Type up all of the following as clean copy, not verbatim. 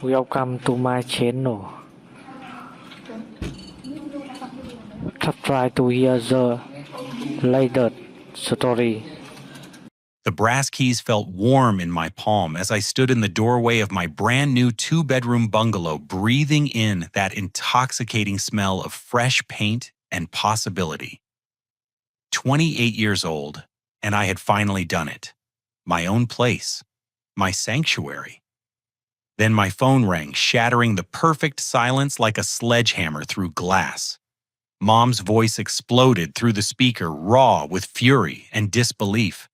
Welcome to my channel. Subscribe to hear the latest story. The brass keys felt warm in my palm as I stood in the doorway of my brand new two-bedroom bungalow, breathing in that intoxicating smell of fresh paint and possibility. 28 years old, and I had finally done it. My own place. My sanctuary. Then my phone rang, shattering the perfect silence like a sledgehammer through glass. Mom's voice exploded through the speaker, raw with fury and disbelief.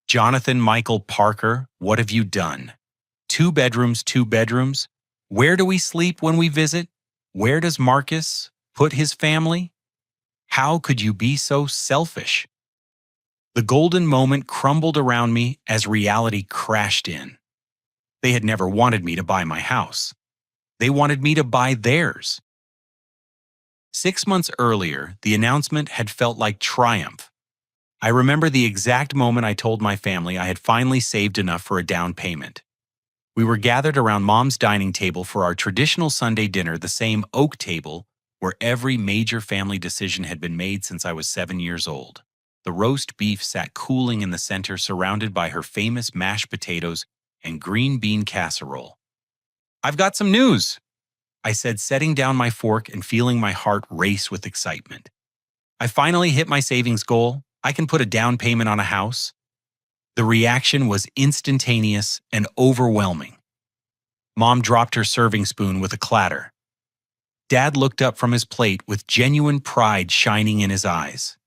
"Jonathan Michael Parker, what have you done? Two bedrooms, two bedrooms? Where do we sleep when we visit? Where does Marcus put his family? How could you be so selfish?" The golden moment crumbled around me as reality crashed in. They had never wanted me to buy my house. They wanted me to buy theirs. 6 months earlier, the announcement had felt like triumph. I remember the exact moment I told my family I had finally saved enough for a down payment. We were gathered around Mom's dining table for our traditional Sunday dinner, the same oak table where every major family decision had been made since I was 7 years old. The roast beef sat cooling in the center, surrounded by her famous mashed potatoes and green bean casserole. "I've got some news," I said, setting down my fork and feeling my heart race with excitement. "I finally hit my savings goal. I can put a down payment on a house." The reaction was instantaneous and overwhelming. Mom dropped her serving spoon with a clatter. Dad looked up from his plate with genuine pride shining in his eyes.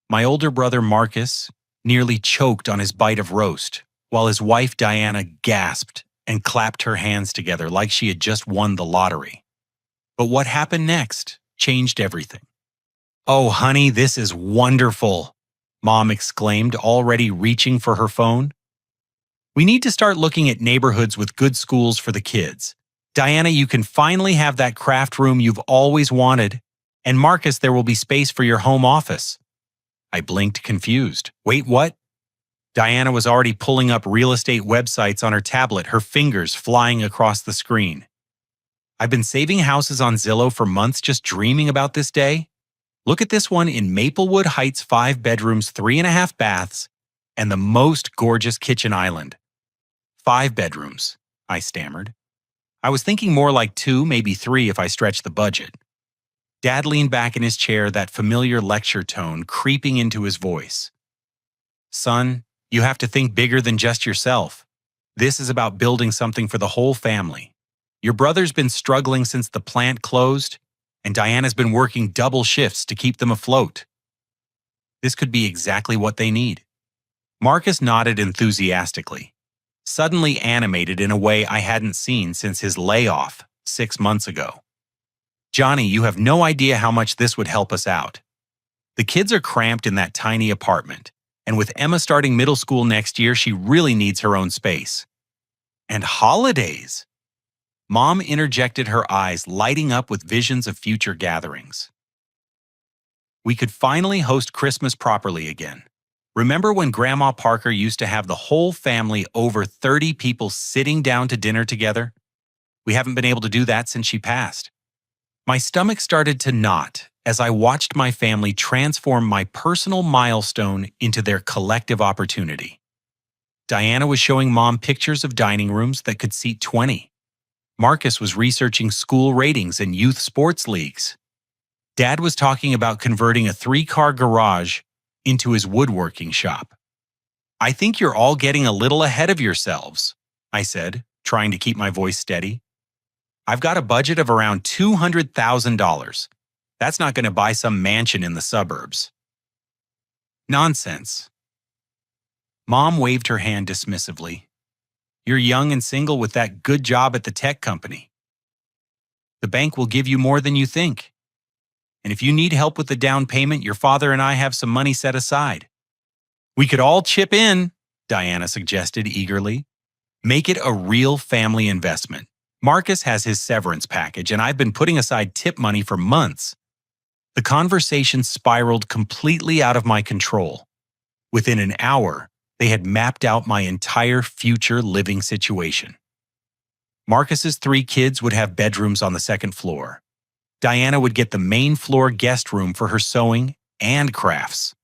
My older brother Marcus nearly choked on his bite of roast, while his wife Diana gasped and clapped her hands together like she had just won the lottery. But what happened next changed everything. "Oh, honey, this is wonderful," Mom exclaimed, already reaching for her phone. "We need to start looking at neighborhoods with good schools for the kids. Diana, you can finally have that craft room you've always wanted. And Marcus, there will be space for your home office." I blinked, confused. "Wait, what?" Diana was already pulling up real estate websites on her tablet, her fingers flying across the screen. "I've been saving houses on Zillow for months, just dreaming about this day. Look at this one in Maplewood Heights, 5 bedrooms, 3.5 baths, and the most gorgeous kitchen island." "5 bedrooms," I stammered. I was thinking more like 2, maybe 3 if I stretched the budget. Dad leaned back in his chair, that familiar lecture tone creeping into his voice. "Son, you have to think bigger than just yourself. This is about building something for the whole family. Your brother's been struggling since the plant closed, and Diana's been working double shifts to keep them afloat. This could be exactly what they need." Marcus nodded enthusiastically, suddenly animated in a way I hadn't seen since his layoff 6 months ago. "Johnny, you have no idea how much this would help us out. The kids are cramped in that tiny apartment, and with Emma starting middle school next year, she really needs her own space. And holidays!" Mom interjected, her eyes lighting up with visions of future gatherings. "We could finally host Christmas properly again. Remember when Grandma Parker used to have the whole family, over 30 people, sitting down to dinner together? We haven't been able to do that since she passed." My stomach started to knot as I watched my family transform my personal milestone into their collective opportunity. Diana was showing Mom pictures of dining rooms that could seat 20. Marcus was researching school ratings and youth sports leagues. Dad was talking about converting a 3-car garage into his woodworking shop. "I think you're all getting a little ahead of yourselves," I said, trying to keep my voice steady. "I've got a budget of around $200,000. That's not going to buy some mansion in the suburbs." "Nonsense." Mom waved her hand dismissively. "You're young and single with that good job at the tech company. The bank will give you more than you think. And if you need help with the down payment, your father and I have some money set aside. We could all chip in," Diana suggested eagerly. "Make it a real family investment. Marcus has his severance package, and I've been putting aside tip money for months." The conversation spiraled completely out of my control. Within an hour, they had mapped out my entire future living situation. Marcus's 3 kids would have bedrooms on the second floor. Diana would get the main floor guest room for her sewing and crafts.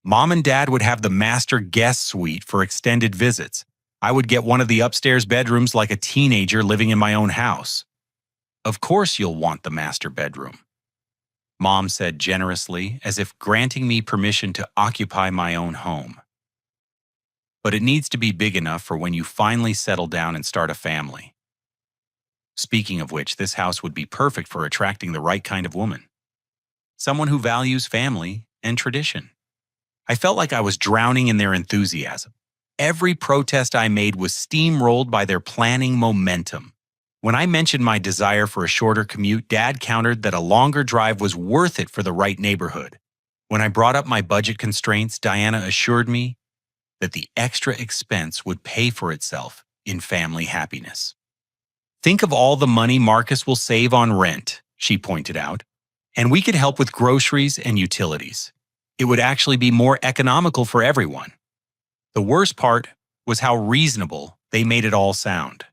Mom and Dad would have the master guest suite for extended visits. I would get one of the upstairs bedrooms like a teenager living in my own house. Of course you'll want the master bedroom, Mom said generously, as if granting me permission to occupy my own home. But it needs to be big enough for when you finally settle down and start a family. Speaking of which, this house would be perfect for attracting the right kind of woman. Someone who values family and tradition. I felt like I was drowning in their enthusiasm. Every protest I made was steamrolled by their planning momentum. When I mentioned my desire for a shorter commute, Dad countered that a longer drive was worth it for the right neighborhood. When I brought up my budget constraints, Diana assured me that the extra expense would pay for itself in family happiness. Think of all the money Marcus will save on rent, she pointed out, and we could help with groceries and utilities. It would actually be more economical for everyone. The worst part was how reasonable they made it all sound.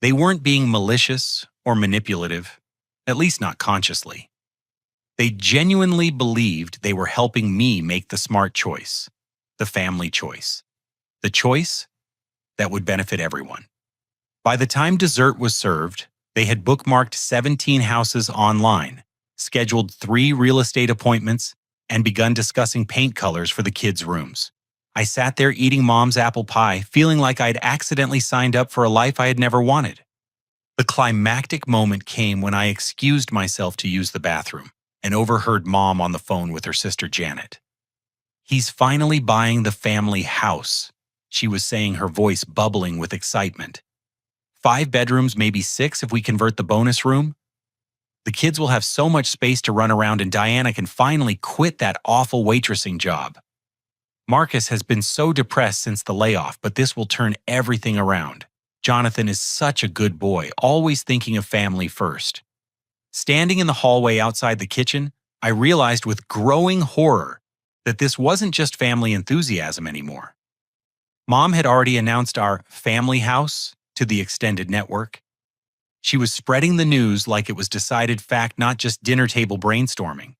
They weren't being malicious or manipulative, at least not consciously. They genuinely believed they were helping me make the smart choice, the family choice, the choice that would benefit everyone. By the time dessert was served, they had bookmarked 17 houses online, scheduled 3 real estate appointments, and begun discussing paint colors for the kids' rooms. I sat there eating Mom's apple pie, feeling like I'd accidentally signed up for a life I had never wanted. The climactic moment came when I excused myself to use the bathroom and overheard Mom on the phone with her sister Janet. "He's finally buying the family house," she was saying, her voice bubbling with excitement. 5 bedrooms, maybe 6 if we convert the bonus room. The kids will have so much space to run around, and Diana can finally quit that awful waitressing job. Marcus has been so depressed since the layoff, but this will turn everything around. Jonathan is such a good boy, always thinking of family first. Standing in the hallway outside the kitchen, I realized with growing horror that this wasn't just family enthusiasm anymore. Mom had already announced our family house to the extended network. She was spreading the news like it was decided fact, not just dinner table brainstorming.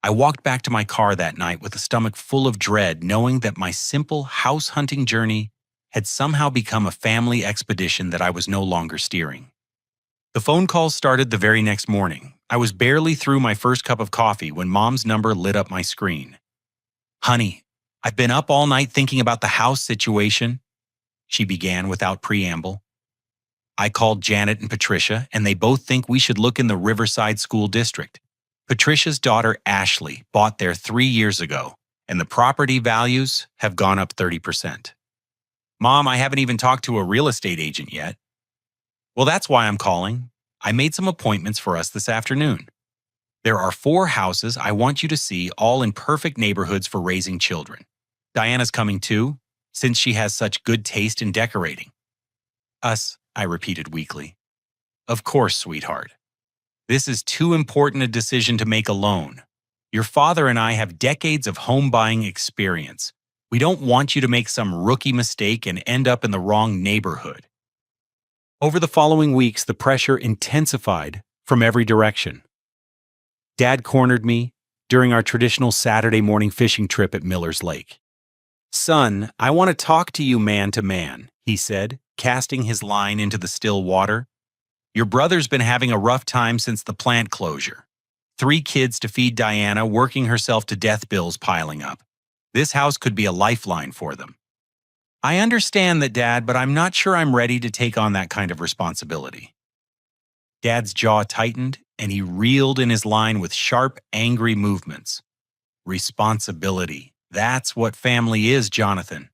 I walked back to my car that night with a stomach full of dread, knowing that my simple house hunting journey had somehow become a family expedition that I was no longer steering. The phone calls started the very next morning. I was barely through my first cup of coffee when Mom's number lit up my screen. "Honey, I've been up all night thinking about the house situation," she began without preamble. "I called Janet and Patricia, and they both think we should look in the Riverside School District. Patricia's daughter Ashley bought there 3 years ago, and the property values have gone up 30%. Mom, I haven't even talked to a real estate agent yet." "Well, that's why I'm calling. I made some appointments for us this afternoon. There are 4 houses I want you to see, all in perfect neighborhoods for raising children. Diana's coming too, since she has such good taste in decorating." "Us," I repeated weakly. "Of course, sweetheart. This is too important a decision to make alone. Your father and I have decades of home buying experience. We don't want you to make some rookie mistake and end up in the wrong neighborhood." Over the following weeks, the pressure intensified from every direction. Dad cornered me during our traditional Saturday morning fishing trip at Miller's Lake. "Son, I want to talk to you man to man," he said, casting his line into the still water. "Your brother's been having a rough time since the plant closure. 3 kids to feed Diana, working herself to death, bills piling up. This house could be a lifeline for them." "I understand that, Dad, but I'm not sure I'm ready to take on that kind of responsibility." Dad's jaw tightened, and he reeled in his line with sharp, angry movements. "Responsibility. That's what family is, Jonathan.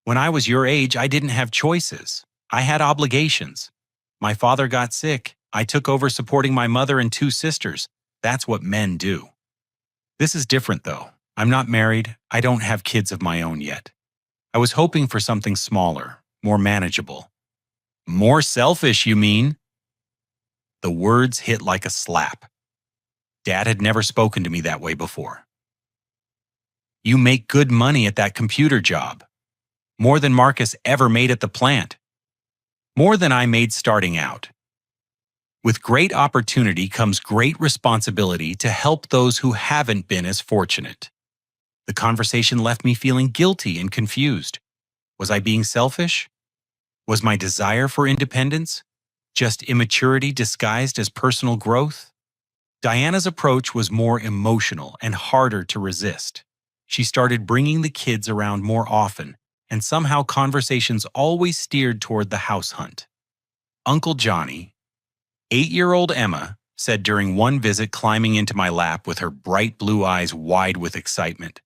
When I was your age, I didn't have choices. I had obligations. My father got sick. I took over supporting my mother and 2 sisters. That's what men do. This is different, though. I'm not married. I don't have kids of my own yet. I was hoping for something smaller, more manageable." "More selfish, you mean?" The words hit like a slap. Dad had never spoken to me that way before. "You make good money at that computer job. More than Marcus ever made at the plant. more than I made starting out. With great opportunity comes great responsibility to help those who haven't been as fortunate. The conversation left me feeling guilty and confused. Was I being selfish? Was my desire for independence just immaturity disguised as personal growth? Diana's approach was more emotional and harder to resist. She started bringing the kids around more often, and somehow conversations always steered toward the house hunt. Uncle Johnny, 8-year-old Emma, said during one visit, climbing into my lap with her bright blue eyes wide with excitement,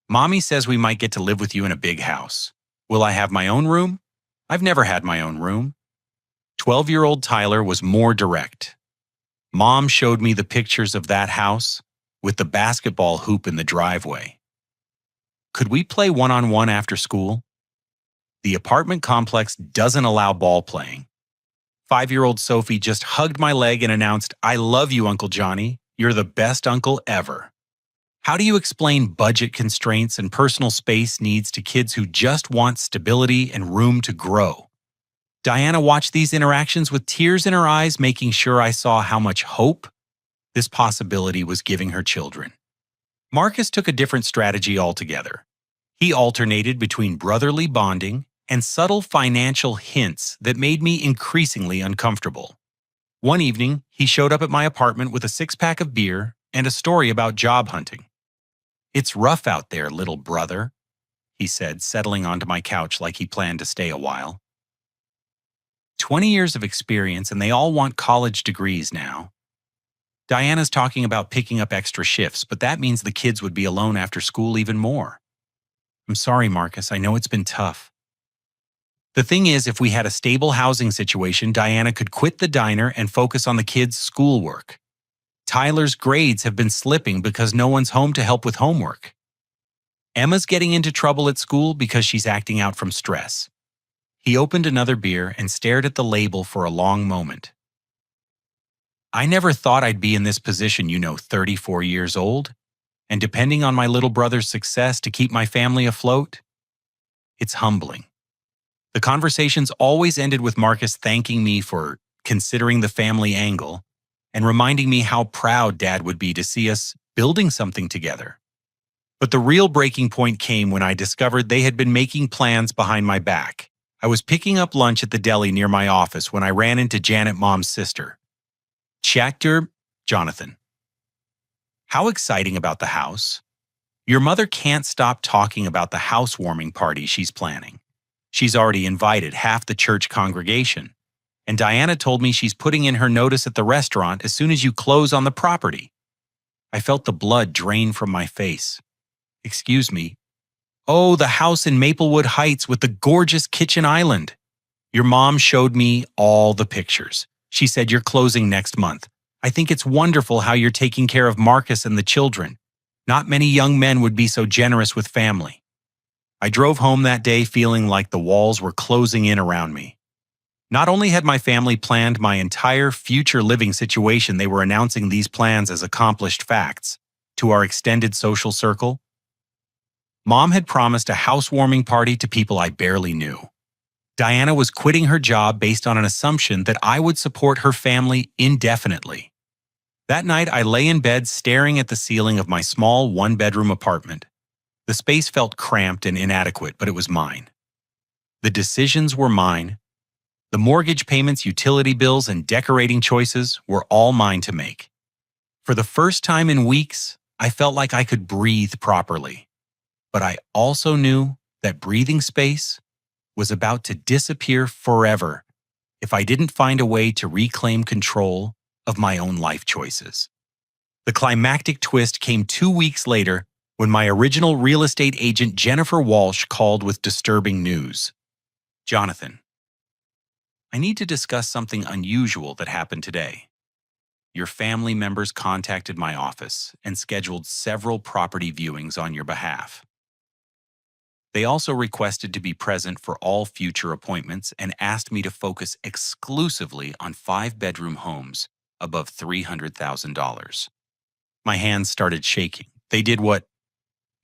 "Mommy says we might get to live with you in a big house. Will I have my own room? I've never had my own room." 12-year-old Tyler was more direct. "Mom showed me the pictures of that house with the basketball hoop in the driveway. Could we play one-on-one after school? The apartment complex doesn't allow ball playing." 5-year-old Sophie just hugged my leg and announced, "I love you, Uncle Johnny. You're the best uncle ever." How do you explain budget constraints and personal space needs to kids who just want stability and room to grow? Diana watched these interactions with tears in her eyes, making sure I saw how much hope this possibility was giving her children. Marcus took a different strategy altogether. He alternated between brotherly bonding and subtle financial hints that made me increasingly uncomfortable. One evening, he showed up at my apartment with a 6-pack of beer and a story about job hunting. "It's rough out there, little brother," he said, settling onto my couch like he planned to stay a while. 20 years of experience, and they all want college degrees now. Diana's talking about picking up extra shifts, but that means the kids would be alone after school even more. I'm sorry, Marcus, I know it's been tough. The thing is, if we had a stable housing situation, Diana could quit the diner and focus on the kids' schoolwork. Tyler's grades have been slipping because no one's home to help with homework. Emma's getting into trouble at school because she's acting out from stress. He opened another beer and stared at the label for a long moment. I never thought I'd be in this position, 34 years old, and depending on my little brother's success to keep my family afloat. It's humbling. The conversations always ended with Marcus thanking me for considering the family angle and reminding me how proud Dad would be to see us building something together. But the real breaking point came when I discovered they had been making plans behind my back. I was picking up lunch at the deli near my office when I ran into Janet, Mom's sister. "Chapter, Jonathan. How exciting about the house. Your mother can't stop talking about the housewarming party she's planning. She's already invited half the church congregation. And Diana told me she's putting in her notice at the restaurant as soon as you close on the property." I felt the blood drain from my face. "Excuse me. Oh, the house in Maplewood Heights with the gorgeous kitchen island. Your mom showed me all the pictures. She said you're closing next month. I think it's wonderful how you're taking care of Marcus and the children. Not many young men would be so generous with family." I drove home that day feeling like the walls were closing in around me. Not only had my family planned my entire future living situation, they were announcing these plans as accomplished facts to our extended social circle. Mom had promised a housewarming party to people I barely knew. Diana was quitting her job based on an assumption that I would support her family indefinitely. That night, I lay in bed staring at the ceiling of my small one-bedroom apartment. The space felt cramped and inadequate, but it was mine. The decisions were mine. The mortgage payments, utility bills, and decorating choices were all mine to make. For the first time in weeks, I felt like I could breathe properly. But I also knew that breathing space was about to disappear forever if I didn't find a way to reclaim control of my own life choices. The climactic twist came 2 weeks later when my original real estate agent Jennifer Walsh called with disturbing news. "Jonathan, I need to discuss something unusual that happened today. Your family members contacted my office and scheduled several property viewings on your behalf. They also requested to be present for all future appointments and asked me to focus exclusively on 5-bedroom homes above $300,000. My hands started shaking. They did what?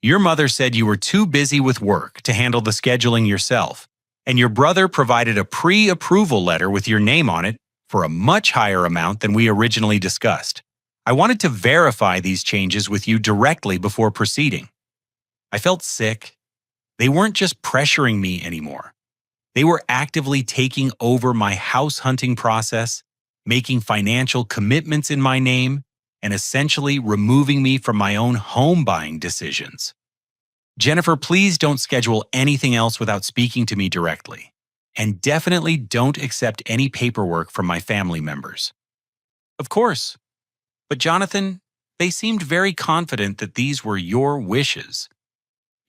Your mother said you were too busy with work to handle the scheduling yourself, And your brother provided a pre-approval letter with your name on it for a much higher amount than we originally discussed. I wanted to verify these changes with you directly before proceeding. I felt sick. They weren't just pressuring me anymore. They were actively taking over my house hunting process, making financial commitments in my name, and essentially removing me from my own home buying decisions. Jennifer, please don't schedule anything else without speaking to me directly. And definitely don't accept any paperwork from my family members. Of course. But Jonathan, they seemed very confident that these were your wishes.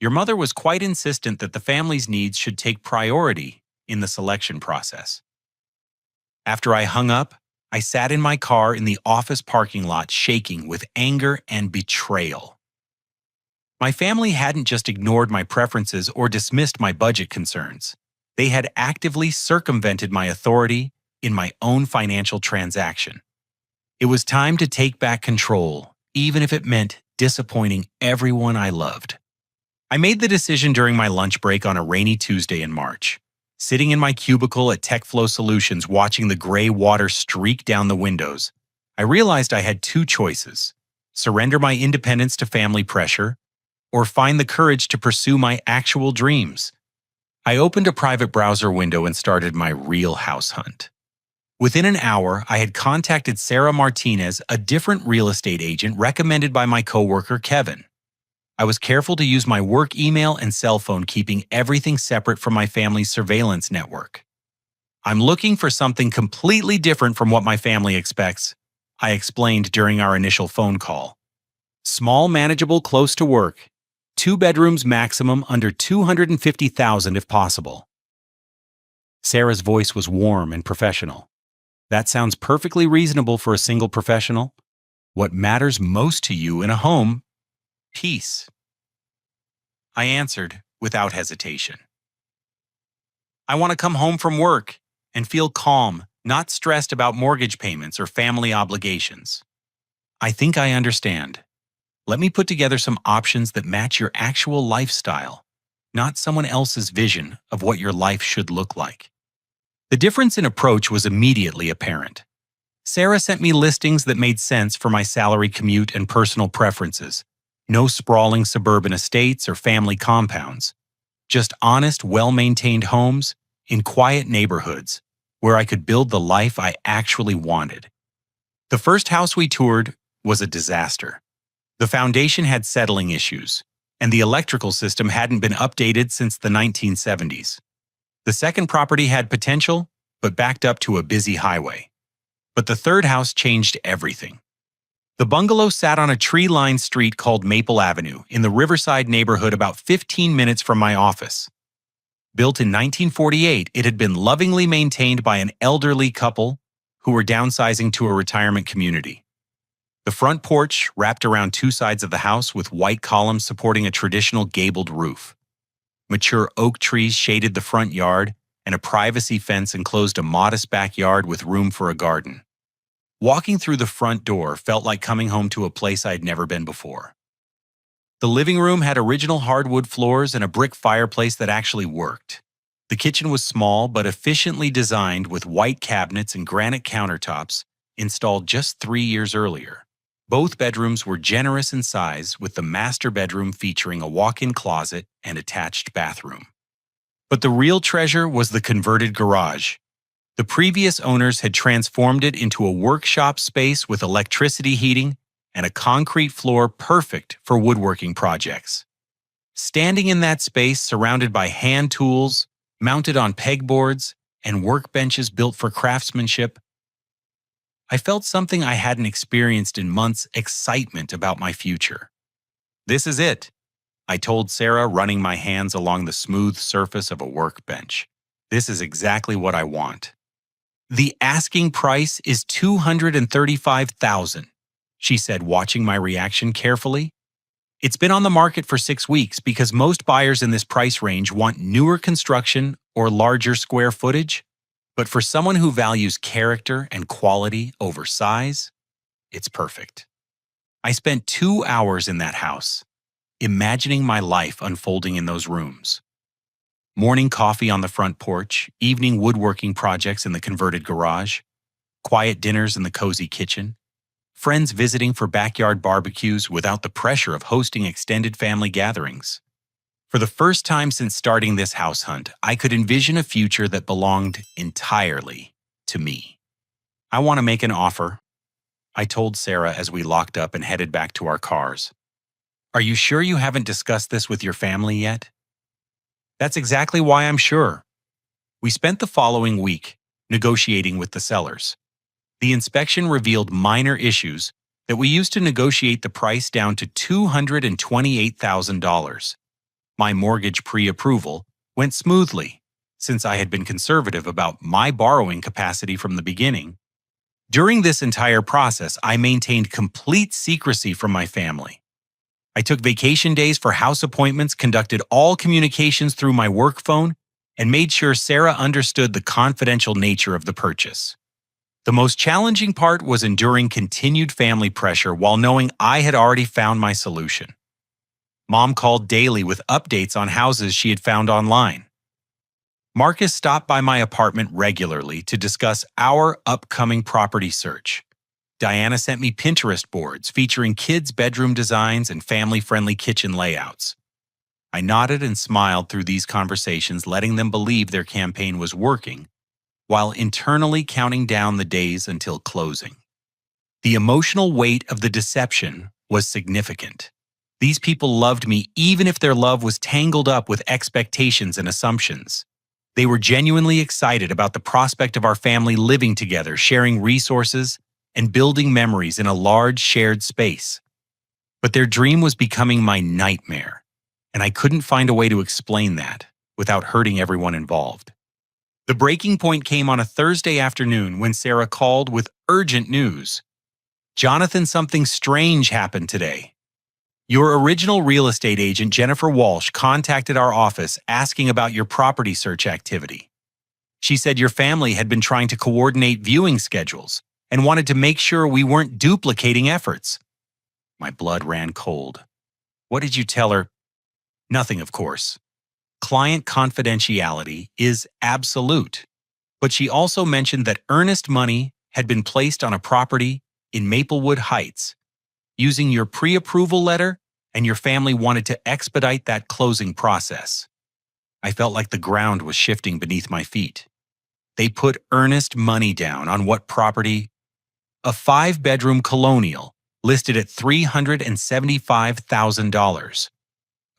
Your mother was quite insistent that the family's needs should take priority in the selection process. After I hung up, I sat in my car in the office parking lot shaking with anger and betrayal. My family hadn't just ignored my preferences or dismissed my budget concerns. They had actively circumvented my authority in my own financial transaction. It was time to take back control, even if it meant disappointing everyone I loved. I made the decision during my lunch break on a rainy Tuesday in March. Sitting in my cubicle at TechFlow Solutions watching the gray water streak down the windows, I realized I had two choices: surrender my independence to family pressure, or find the courage to pursue my actual dreams. I opened a private browser window and started my real house hunt. Within an hour, I had contacted Sarah Martinez, a different real estate agent recommended by my coworker Kevin. I was careful to use my work email and cell phone, keeping everything separate from my family's surveillance network. I'm looking for something completely different from what my family expects, I explained during our initial phone call. Small, manageable, close to work. 2 bedrooms maximum, under $250,000 if possible. Sarah's voice was warm and professional. That sounds perfectly reasonable for a single professional. What matters most to you in a home? Peace. I answered without hesitation. I want to come home from work and feel calm, not stressed about mortgage payments or family obligations. I think I understand. Let me put together some options that match your actual lifestyle, not someone else's vision of what your life should look like. The difference in approach was immediately apparent. Sarah sent me listings that made sense for my salary, commute, and personal preferences. No sprawling suburban estates or family compounds. Just honest, well-maintained homes in quiet neighborhoods where I could build the life I actually wanted. The first house we toured was a disaster. The foundation had settling issues, and the electrical system hadn't been updated since the 1970s. The second property had potential, but backed up to a busy highway. But the third house changed everything. The bungalow sat on a tree-lined street called Maple Avenue in the Riverside neighborhood about 15 minutes from my office. Built in 1948, it had been lovingly maintained by an elderly couple who were downsizing to a retirement community. The front porch wrapped around 2 sides of the house with white columns supporting a traditional gabled roof. Mature oak trees shaded the front yard, and a privacy fence enclosed a modest backyard with room for a garden. Walking through the front door felt like coming home to a place I'd never been before. The living room had original hardwood floors and a brick fireplace that actually worked. The kitchen was small but efficiently designed with white cabinets and granite countertops installed just 3 years earlier. Both bedrooms were generous in size, with the master bedroom featuring a walk-in closet and attached bathroom. But the real treasure was the converted garage. The previous owners had transformed it into a workshop space with electricity heating and a concrete floor perfect for woodworking projects. Standing in that space, surrounded by hand tools, mounted on pegboards, and workbenches built for craftsmanship, I felt something I hadn't experienced in months: excitement about my future. This is it, I told Sarah, running my hands along the smooth surface of a workbench. This is exactly what I want. The asking price is $235,000, she said, watching my reaction carefully. It's been on the market for 6 weeks because most buyers in this price range want newer construction or larger square footage. But for someone who values character and quality over size, it's perfect. I spent 2 hours in that house, imagining my life unfolding in those rooms. Morning coffee on the front porch, evening woodworking projects in the converted garage, quiet dinners in the cozy kitchen, friends visiting for backyard barbecues without the pressure of hosting extended family gatherings. For the first time since starting this house hunt, I could envision a future that belonged entirely to me. I want to make an offer, I told Sarah as we locked up and headed back to our cars. Are you sure you haven't discussed this with your family yet? That's exactly why I'm sure. We spent the following week negotiating with the sellers. The inspection revealed minor issues that we used to negotiate the price down to $228,000. My mortgage pre-approval went smoothly, since I had been conservative about my borrowing capacity from the beginning. During this entire process, I maintained complete secrecy from my family. I took vacation days for house appointments, conducted all communications through my work phone, and made sure Sarah understood the confidential nature of the purchase. The most challenging part was enduring continued family pressure while knowing I had already found my solution. Mom called daily with updates on houses she had found online. Marcus stopped by my apartment regularly to discuss our upcoming property search. Diana sent me Pinterest boards featuring kids' bedroom designs and family-friendly kitchen layouts. I nodded and smiled through these conversations, letting them believe their campaign was working, while internally counting down the days until closing. The emotional weight of the deception was significant. These people loved me even if their love was tangled up with expectations and assumptions. They were genuinely excited about the prospect of our family living together, sharing resources, and building memories in a large shared space. But their dream was becoming my nightmare, and I couldn't find a way to explain that without hurting everyone involved. The breaking point came on a Thursday afternoon when Sarah called with urgent news. Jonathan, something strange happened today. Your original real estate agent, Jennifer Walsh, contacted our office asking about your property search activity. She said your family had been trying to coordinate viewing schedules and wanted to make sure we weren't duplicating efforts. My blood ran cold. What did you tell her? Nothing, of course. Client confidentiality is absolute. But she also mentioned that earnest money had been placed on a property in Maplewood Heights. Using your pre-approval letter, and your family wanted to expedite that closing process. I felt like the ground was shifting beneath my feet. They put earnest money down on what property? A 5-bedroom colonial listed at $375,000.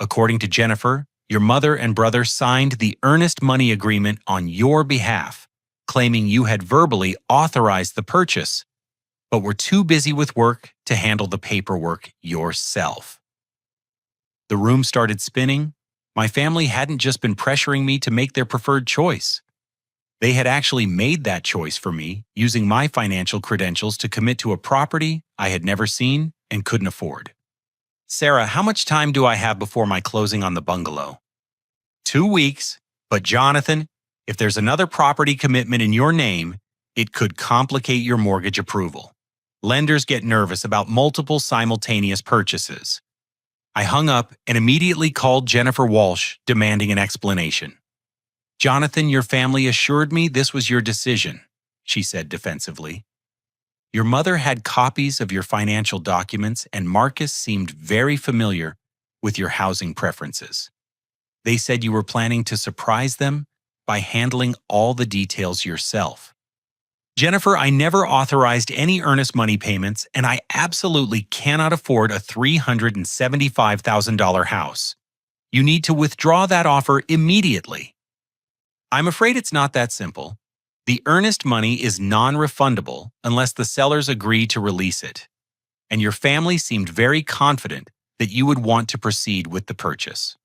According to Jennifer, your mother and brother signed the earnest money agreement on your behalf, claiming you had verbally authorized the purchase, but were too busy with work to handle the paperwork yourself. The room started spinning. My family hadn't just been pressuring me to make their preferred choice. They had actually made that choice for me, using my financial credentials to commit to a property I had never seen and couldn't afford. Sarah, how much time do I have before my closing on the bungalow? 2 weeks, but Jonathan, if there's another property commitment in your name, it could complicate your mortgage approval. Lenders get nervous about multiple simultaneous purchases. I hung up and immediately called Jennifer Walsh, demanding an explanation. Jonathan, your family assured me this was your decision, she said defensively. Your mother had copies of your financial documents, and Marcus seemed very familiar with your housing preferences. They said you were planning to surprise them by handling all the details yourself. Jennifer, I never authorized any earnest money payments, and I absolutely cannot afford a $375,000 house. You need to withdraw that offer immediately. I'm afraid it's not that simple. The earnest money is non-refundable unless the sellers agree to release it, and your family seemed very confident that you would want to proceed with the purchase.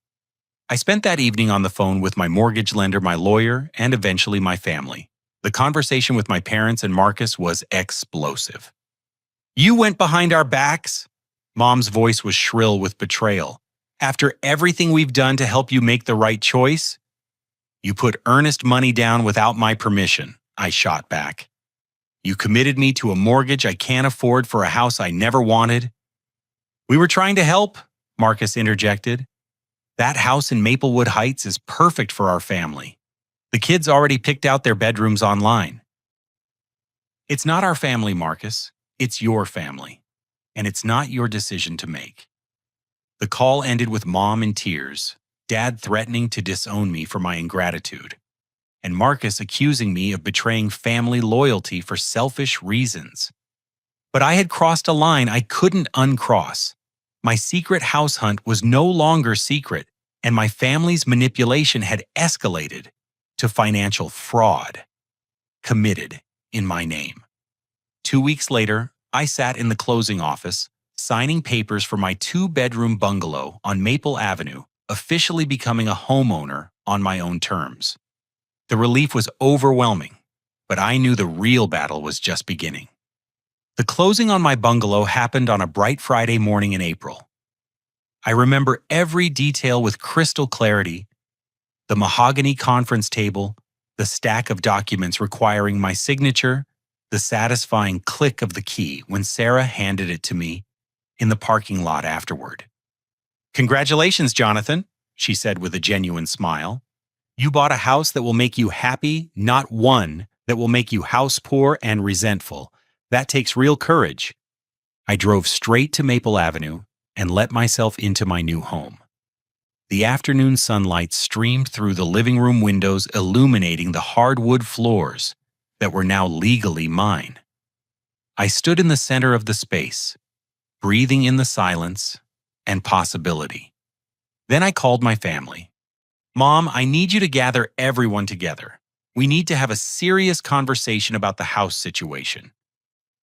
I spent that evening on the phone with my mortgage lender, my lawyer, and eventually my family. The conversation with my parents and Marcus was explosive. You went behind our backs? Mom's voice was shrill with betrayal. After everything we've done to help you make the right choice? You put earnest money down without my permission, I shot back. You committed me to a mortgage I can't afford for a house I never wanted. We were trying to help, Marcus interjected. That house in Maplewood Heights is perfect for our family. The kids already picked out their bedrooms online. It's not our family, Marcus. It's your family. And it's not your decision to make. The call ended with Mom in tears, Dad threatening to disown me for my ingratitude, and Marcus accusing me of betraying family loyalty for selfish reasons. But I had crossed a line I couldn't uncross. My secret house hunt was no longer secret, and my family's manipulation had escalated to financial fraud, committed in my name. 2 weeks later, I sat in the closing office, signing papers for my 2-bedroom bungalow on Maple Avenue, officially becoming a homeowner on my own terms. The relief was overwhelming, but I knew the real battle was just beginning. The closing on my bungalow happened on a bright Friday morning in April. I remember every detail with crystal clarity: the mahogany conference table, the stack of documents requiring my signature, the satisfying click of the key when Sarah handed it to me in the parking lot afterward. "Congratulations, Jonathan," she said with a genuine smile. "You bought a house that will make you happy, not one that will make you house poor and resentful. That takes real courage." I drove straight to Maple Avenue and let myself into my new home. The afternoon sunlight streamed through the living room windows, illuminating the hardwood floors that were now legally mine. I stood in the center of the space, breathing in the silence and possibility. Then I called my family. "Mom, I need you to gather everyone together. We need to have a serious conversation about the house situation."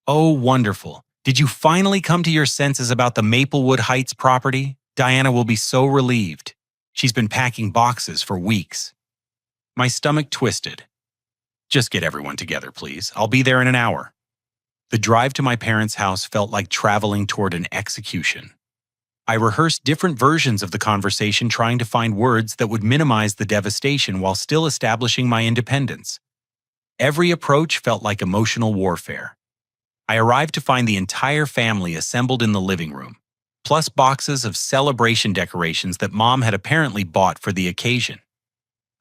"Oh, wonderful. Did you finally come to your senses about the Maplewood Heights property? Diana will be so relieved. She's been packing boxes for weeks." My stomach twisted. "Just get everyone together, please. I'll be there in an hour." The drive to my parents' house felt like traveling toward an execution. I rehearsed different versions of the conversation, trying to find words that would minimize the devastation while still establishing my independence. Every approach felt like emotional warfare. I arrived to find the entire family assembled in the living room, plus boxes of celebration decorations that Mom had apparently bought for the occasion.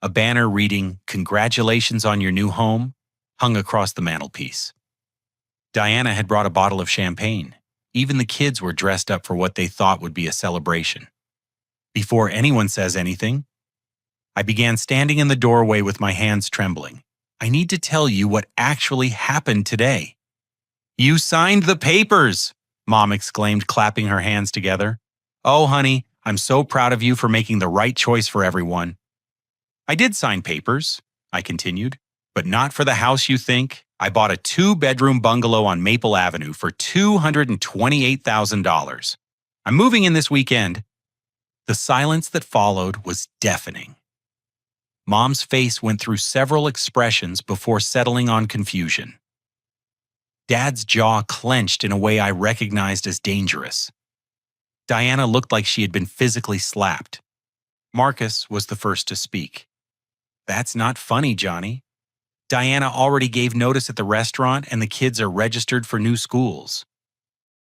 A banner reading, "Congratulations on your new home," hung across the mantelpiece. Diana had brought a bottle of champagne. Even the kids were dressed up for what they thought would be a celebration. Before anyone says anything, I began standing in the doorway with my hands trembling. "I need to tell you what actually happened today." "You signed the papers!" Mom exclaimed, clapping her hands together. "Oh, honey, I'm so proud of you for making the right choice for everyone." "I did sign papers," I continued, "but not for the house you think. I bought a 2-bedroom bungalow on Maple Avenue for $228,000. I'm moving in this weekend." The silence that followed was deafening. Mom's face went through several expressions before settling on confusion. Dad's jaw clenched in a way I recognized as dangerous. Diana looked like she had been physically slapped. Marcus was the first to speak. "That's not funny, Johnny. Diana already gave notice at the restaurant and the kids are registered for new schools."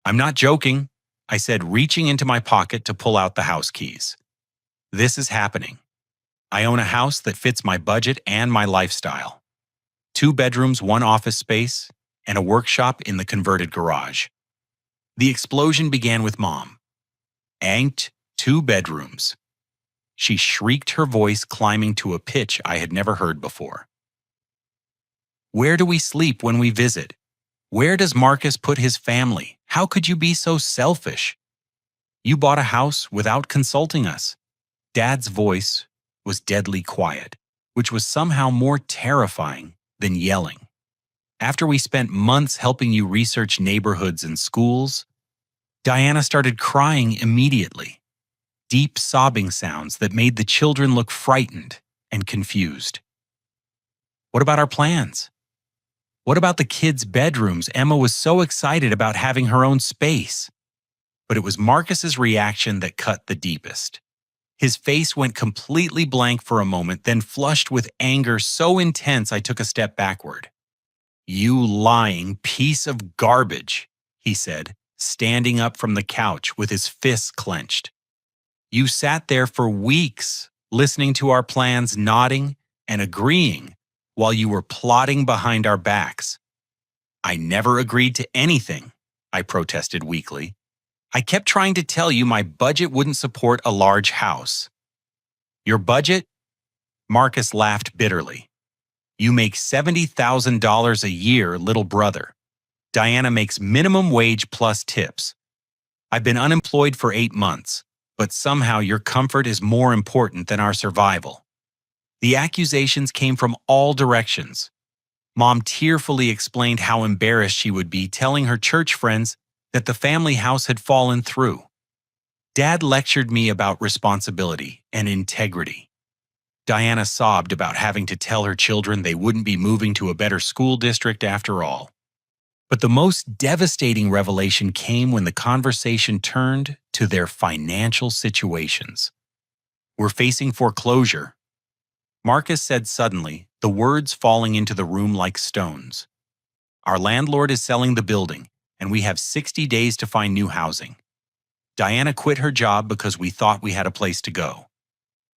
"I'm not joking," I said, reaching into my pocket to pull out the house keys. "This is happening. I own a house that fits my budget and my lifestyle. 2 bedrooms, 1 office space, and a workshop in the converted garage." The explosion began with Mom. "Ain't 2 bedrooms." She shrieked, her voice climbing to a pitch I had never heard before. "Where do we sleep when we visit? Where does Marcus put his family? How could you be so selfish? You bought a house without consulting us." Dad's voice was deadly quiet, which was somehow more terrifying than yelling. "After we spent months helping you research neighborhoods and schools," Diana started crying immediately. Deep sobbing sounds that made the children look frightened and confused. "What about our plans? What about the kids' bedrooms? Emma was so excited about having her own space." But it was Marcus's reaction that cut the deepest. His face went completely blank for a moment, then flushed with anger so intense I took a step backward. "You lying piece of garbage," he said, standing up from the couch with his fists clenched. You sat there for weeks, listening to our plans, nodding and agreeing while you were plotting behind our backs. I never agreed to anything, I protested weakly. I kept trying to tell you my budget wouldn't support a large house. Your budget? Marcus laughed bitterly. You make $70,000 a year, little brother. Diana makes minimum wage plus tips. I've been unemployed for 8 months, but somehow your comfort is more important than our survival. The accusations came from all directions. Mom tearfully explained how embarrassed she would be telling her church friends that the family house had fallen through. Dad lectured me about responsibility and integrity. Diana sobbed about having to tell her children they wouldn't be moving to a better school district after all. But the most devastating revelation came when the conversation turned to their financial situations. We're facing foreclosure, Marcus said suddenly, the words falling into the room like stones. Our landlord is selling the building, and we have 60 days to find new housing. Diana quit her job because we thought we had a place to go.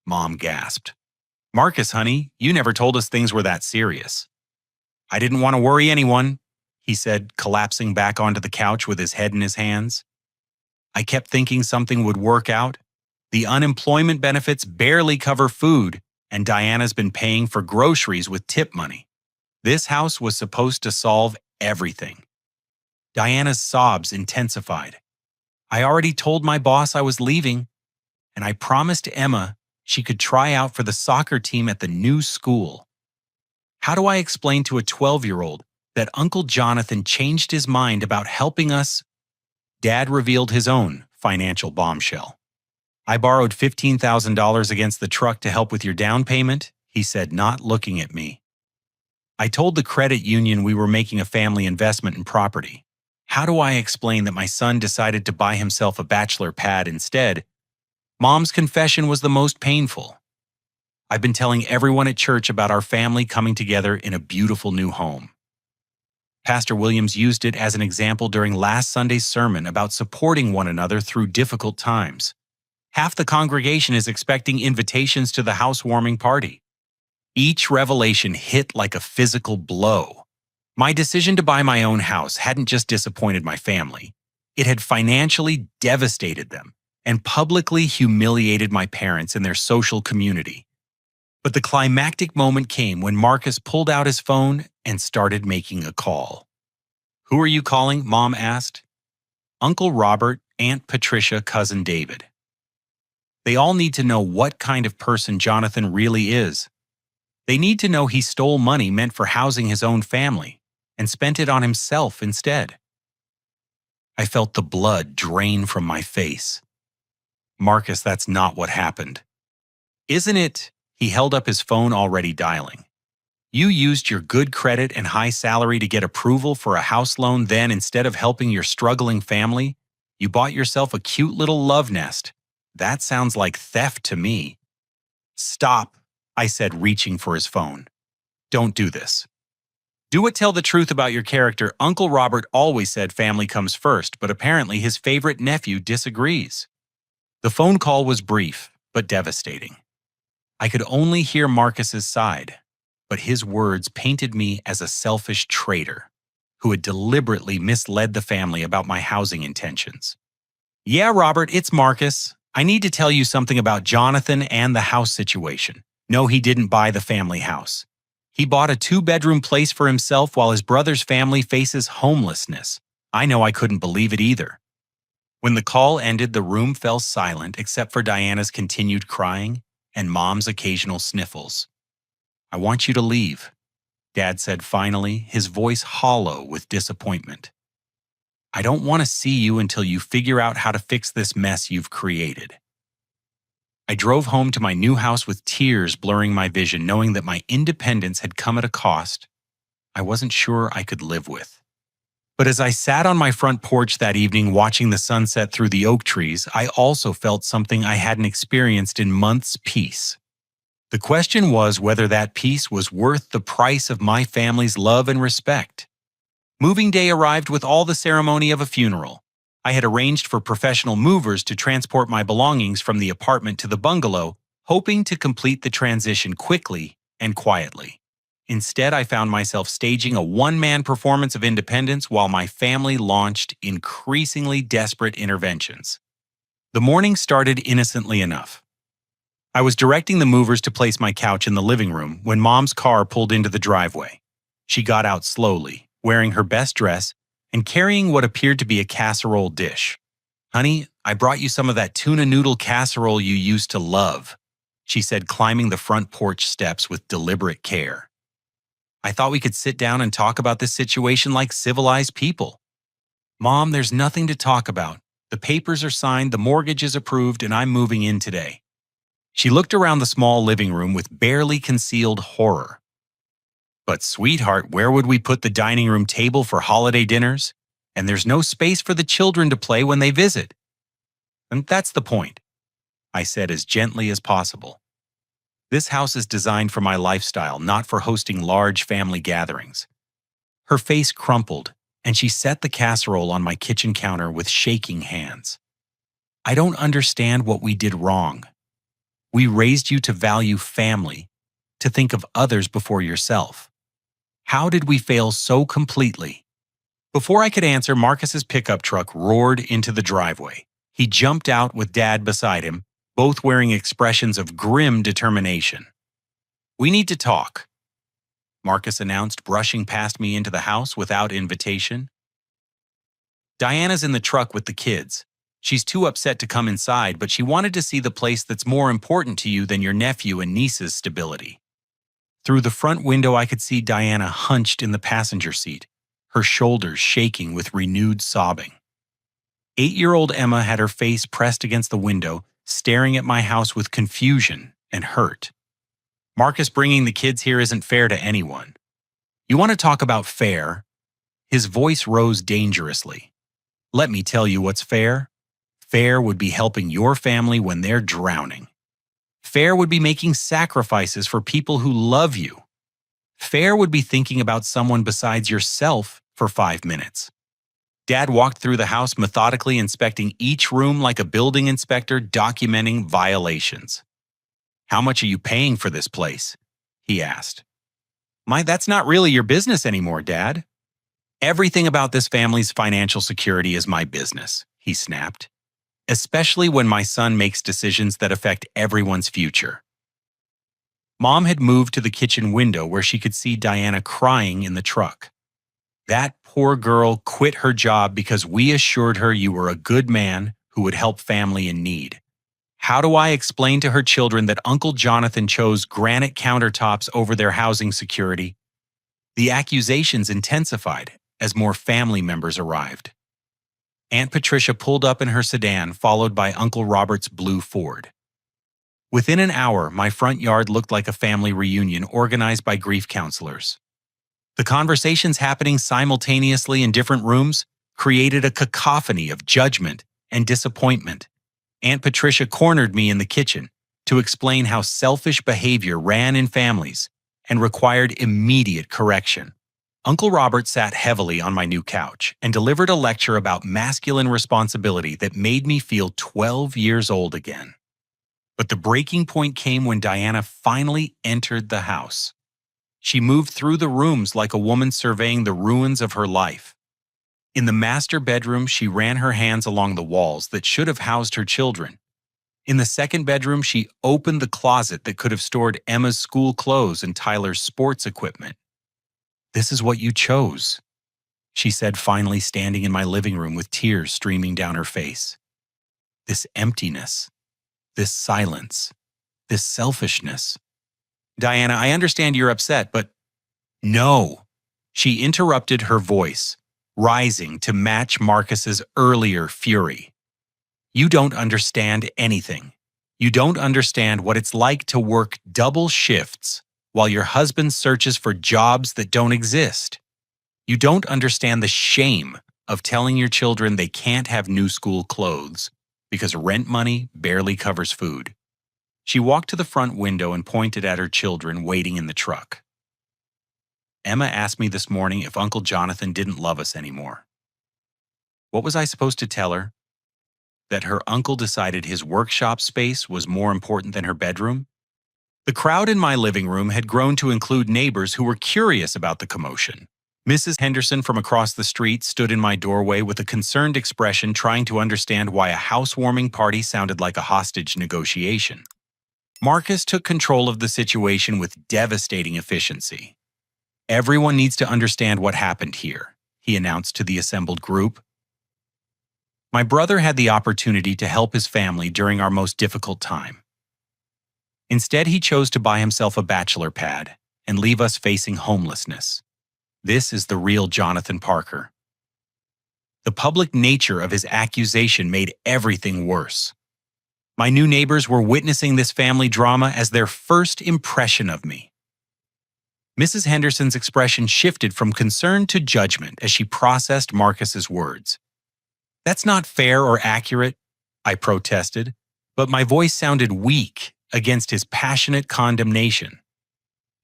Mom gasped. Marcus, honey, you never told us things were that serious. I didn't want to worry anyone, he said, collapsing back onto the couch with his head in his hands. I kept thinking something would work out. The unemployment benefits barely cover food, and Diana's been paying for groceries with tip money. This house was supposed to solve everything. Diana's sobs intensified. I already told my boss I was leaving, and I promised Emma she could try out for the soccer team at the new school. How do I explain to a 12-year-old that Uncle Jonathan changed his mind about helping us? Dad revealed his own financial bombshell. I borrowed $15,000 against the truck to help with your down payment, he said, not looking at me. I told the credit union we were making a family investment in property. How do I explain that my son decided to buy himself a bachelor pad instead? Mom's confession was the most painful. I've been telling everyone at church about our family coming together in a beautiful new home. Pastor Williams used it as an example during last Sunday's sermon about supporting one another through difficult times. Half the congregation is expecting invitations to the housewarming party. Each revelation hit like a physical blow. My decision to buy my own house hadn't just disappointed my family. It had financially devastated them and publicly humiliated my parents and their social community. But the climactic moment came when Marcus pulled out his phone and started making a call. Who are you calling? Mom asked. Uncle Robert, Aunt Patricia, Cousin David. They all need to know what kind of person Jonathan really is. They need to know he stole money meant for housing his own family and spent it on himself instead. I felt the blood drain from my face. Marcus, that's not what happened. Isn't it? He held up his phone, already dialing. You used your good credit and high salary to get approval for a house loan, then instead of helping your struggling family, you bought yourself a cute little love nest. That sounds like theft to me. Stop, I said, reaching for his phone. Don't do this. Do it. Tell the truth about your character. Uncle Robert always said family comes first, but apparently his favorite nephew disagrees. The phone call was brief, but devastating. I could only hear Marcus's side, but his words painted me as a selfish traitor who had deliberately misled the family about my housing intentions. Yeah, Robert, it's Marcus. I need to tell you something about Jonathan and the house situation. No, he didn't buy the family house. He bought a 2-bedroom place for himself while his brother's family faces homelessness. I know I couldn't believe it either. When the call ended, the room fell silent except for Diana's continued crying and Mom's occasional sniffles. I want you to leave, Dad said finally, his voice hollow with disappointment. I don't want to see you until you figure out how to fix this mess you've created. I drove home to my new house with tears blurring my vision, knowing that my independence had come at a cost I wasn't sure I could live with. But as I sat on my front porch that evening watching the sunset through the oak trees, I also felt something I hadn't experienced in months: peace. The question was whether that peace was worth the price of my family's love and respect. Moving day arrived with all the ceremony of a funeral. I had arranged for professional movers to transport my belongings from the apartment to the bungalow, hoping to complete the transition quickly and quietly. Instead, I found myself staging a one-man performance of independence while my family launched increasingly desperate interventions. The morning started innocently enough. I was directing the movers to place my couch in the living room when Mom's car pulled into the driveway. She got out slowly, wearing her best dress and carrying what appeared to be a casserole dish. "Honey, I brought you some of that tuna noodle casserole you used to love," she said, climbing the front porch steps with deliberate care. "I thought we could sit down and talk about this situation like civilized people." "Mom, there's nothing to talk about. The papers are signed, the mortgage is approved, and I'm moving in today." She looked around the small living room with barely concealed horror. "But sweetheart, where would we put the dining room table for holiday dinners? And there's no space for the children to play when they visit." "And that's the point," I said as gently as possible. "This house is designed for my lifestyle, not for hosting large family gatherings." Her face crumpled, and she set the casserole on my kitchen counter with shaking hands. "I don't understand what we did wrong. We raised you to value family, to think of others before yourself. How did we fail so completely?" Before I could answer, Marcus's pickup truck roared into the driveway. He jumped out with Dad beside him, both wearing expressions of grim determination. "We need to talk," Marcus announced, brushing past me into the house without invitation. "Diana's in the truck with the kids. She's too upset to come inside, but she wanted to see the place that's more important to you than your nephew and niece's stability." Through the front window, I could see Diana hunched in the passenger seat, her shoulders shaking with renewed sobbing. 8-year-old Emma had her face pressed against the window, staring at my house with confusion and hurt. "Marcus, bringing the kids here isn't fair to anyone." "You want to talk about fair?" His voice rose dangerously. "Let me tell you what's fair. Fair would be helping your family when they're drowning. Fair would be making sacrifices for people who love you. Fair would be thinking about someone besides yourself for 5 minutes." Dad walked through the house, methodically inspecting each room like a building inspector documenting violations. "How much are you paying for this place?" he asked. That's not really your business anymore, Dad." "Everything about this family's financial security is my business," he snapped. "Especially when my son makes decisions that affect everyone's future." Mom had moved to the kitchen window where she could see Diana crying in the truck. "That poor girl quit her job because we assured her you were a good man who would help family in need. How do I explain to her children that Uncle Jonathan chose granite countertops over their housing security?" The accusations intensified as more family members arrived. Aunt Patricia pulled up in her sedan, followed by Uncle Robert's blue Ford. Within an hour, my front yard looked like a family reunion organized by grief counselors. The conversations happening simultaneously in different rooms created a cacophony of judgment and disappointment. Aunt Patricia cornered me in the kitchen to explain how selfish behavior ran in families and required immediate correction. Uncle Robert sat heavily on my new couch and delivered a lecture about masculine responsibility that made me feel 12 years old again. But the breaking point came when Diana finally entered the house. She moved through the rooms like a woman surveying the ruins of her life. In the master bedroom, she ran her hands along the walls that should have housed her children. In the second bedroom, she opened the closet that could have stored Emma's school clothes and Tyler's sports equipment. "This is what you chose," she said, finally standing in my living room with tears streaming down her face. "This emptiness, this silence, this selfishness. Diana, I understand you're upset, but—" "No," she interrupted, her voice rising to match Marcus's earlier fury. "You don't understand anything. You don't understand what it's like to work double shifts while your husband searches for jobs that don't exist. You don't understand the shame of telling your children they can't have new school clothes because rent money barely covers food." She walked to the front window and pointed at her children waiting in the truck. "Emma asked me this morning if Uncle Jonathan didn't love us anymore. What was I supposed to tell her? That her uncle decided his workshop space was more important than her bedroom? The crowd in my living room had grown to include neighbors who were curious about the commotion. Mrs. Henderson from across the street stood in my doorway with a concerned expression, trying to understand why a housewarming party sounded like a hostage negotiation. Marcus took control of the situation with devastating efficiency. "Everyone needs to understand what happened here," he announced to the assembled group. My brother had the opportunity to help his family during our most difficult time. Instead, he chose to buy himself a bachelor pad and leave us facing homelessness. This is the real Jonathan Parker. The public nature of his accusation made everything worse. My new neighbors were witnessing this family drama as their first impression of me. Mrs. Henderson's expression shifted from concern to judgment as she processed Marcus's words. "That's not fair or accurate," I protested, but my voice sounded weak against his passionate condemnation.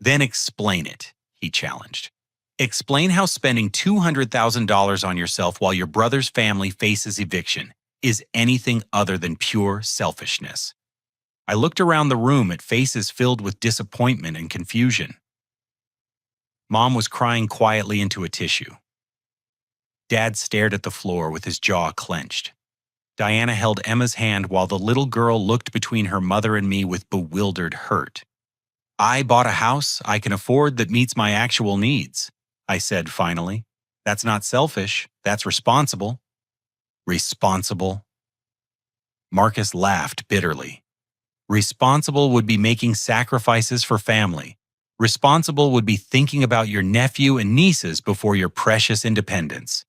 "Then explain it," he challenged. "Explain how spending $200,000 on yourself while your brother's family faces eviction is anything other than pure selfishness." I looked around the room at faces filled with disappointment and confusion. Mom was crying quietly into a tissue. Dad stared at the floor with his jaw clenched. Diana held Emma's hand while the little girl looked between her mother and me with bewildered hurt. "I bought a house I can afford that meets my actual needs," I said finally. "That's not selfish, that's responsible." Responsible? Marcus laughed bitterly. Responsible would be making sacrifices for family. Responsible would be thinking about your nephew and nieces before your precious independence.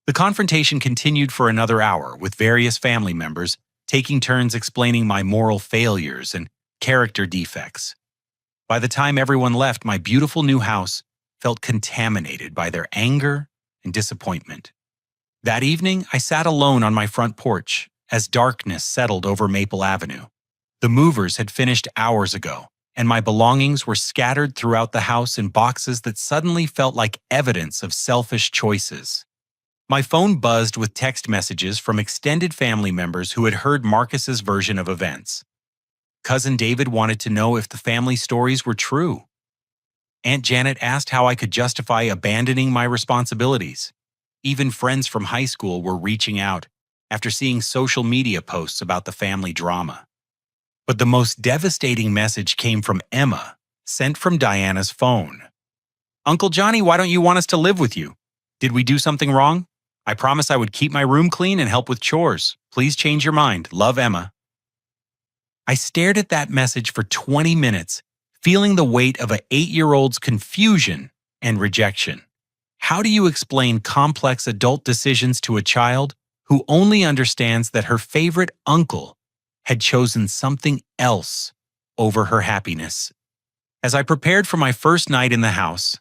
The confrontation continued for another hour, with various family members taking turns explaining my moral failures and character defects. By the time everyone left, my beautiful new house felt contaminated by their anger and disappointment. That evening, I sat alone on my front porch as darkness settled over Maple Avenue. The movers had finished hours ago, and my belongings were scattered throughout the house in boxes that suddenly felt like evidence of selfish choices. My phone buzzed with text messages from extended family members who had heard Marcus's version of events. Cousin David wanted to know if the family stories were true. Aunt Janet asked how I could justify abandoning my responsibilities. Even friends from high school were reaching out after seeing social media posts about the family drama. But the most devastating message came from Emma, sent from Diana's phone. "Uncle Johnny, why don't you want us to live with you? Did we do something wrong? I promised I would keep my room clean and help with chores. Please change your mind. Love, Emma." I stared at that message for 20 minutes, feeling the weight of an 8-year-old's confusion and rejection. How do you explain complex adult decisions to a child who only understands that her favorite uncle had chosen something else over her happiness? As I prepared for my first night in the house,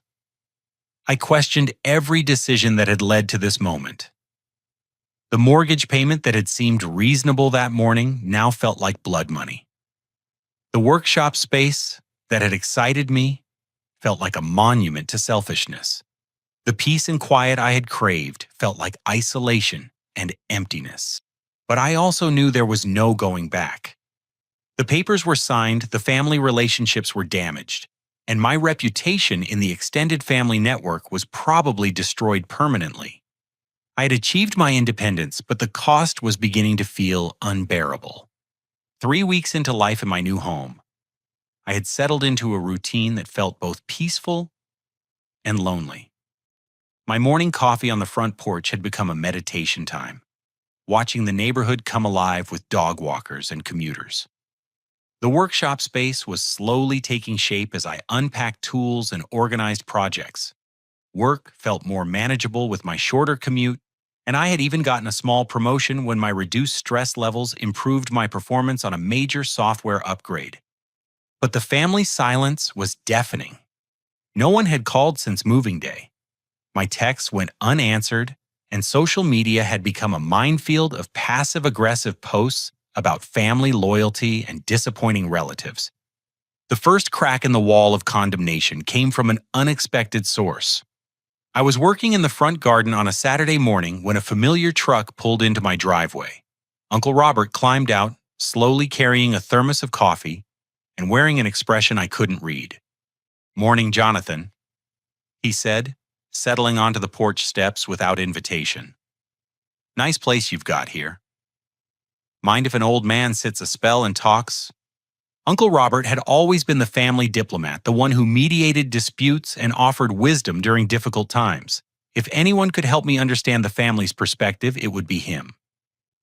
I questioned every decision that had led to this moment. The mortgage payment that had seemed reasonable that morning now felt like blood money. The workshop space that had excited me felt like a monument to selfishness. The peace and quiet I had craved felt like isolation and emptiness. But I also knew there was no going back. The papers were signed, the family relationships were damaged, and my reputation in the extended family network was probably destroyed permanently. I had achieved my independence, but the cost was beginning to feel unbearable. 3 weeks into life in my new home, I had settled into a routine that felt both peaceful and lonely. My morning coffee on the front porch had become a meditation time, watching the neighborhood come alive with dog walkers and commuters. The workshop space was slowly taking shape as I unpacked tools and organized projects. Work felt more manageable with my shorter commute, and I had even gotten a small promotion when my reduced stress levels improved my performance on a major software upgrade. But the family silence was deafening. No one had called since moving day. My texts went unanswered, and social media had become a minefield of passive-aggressive posts about family loyalty and disappointing relatives. The first crack in the wall of condemnation came from an unexpected source. I was working in the front garden on a Saturday morning when a familiar truck pulled into my driveway. Uncle Robert climbed out, slowly carrying a thermos of coffee and wearing an expression I couldn't read. "Morning, Jonathan," he said, settling onto the porch steps without invitation. "Nice place you've got here. Mind if an old man sits a spell and talks?" Uncle Robert had always been the family diplomat, the one who mediated disputes and offered wisdom during difficult times. If anyone could help me understand the family's perspective, it would be him.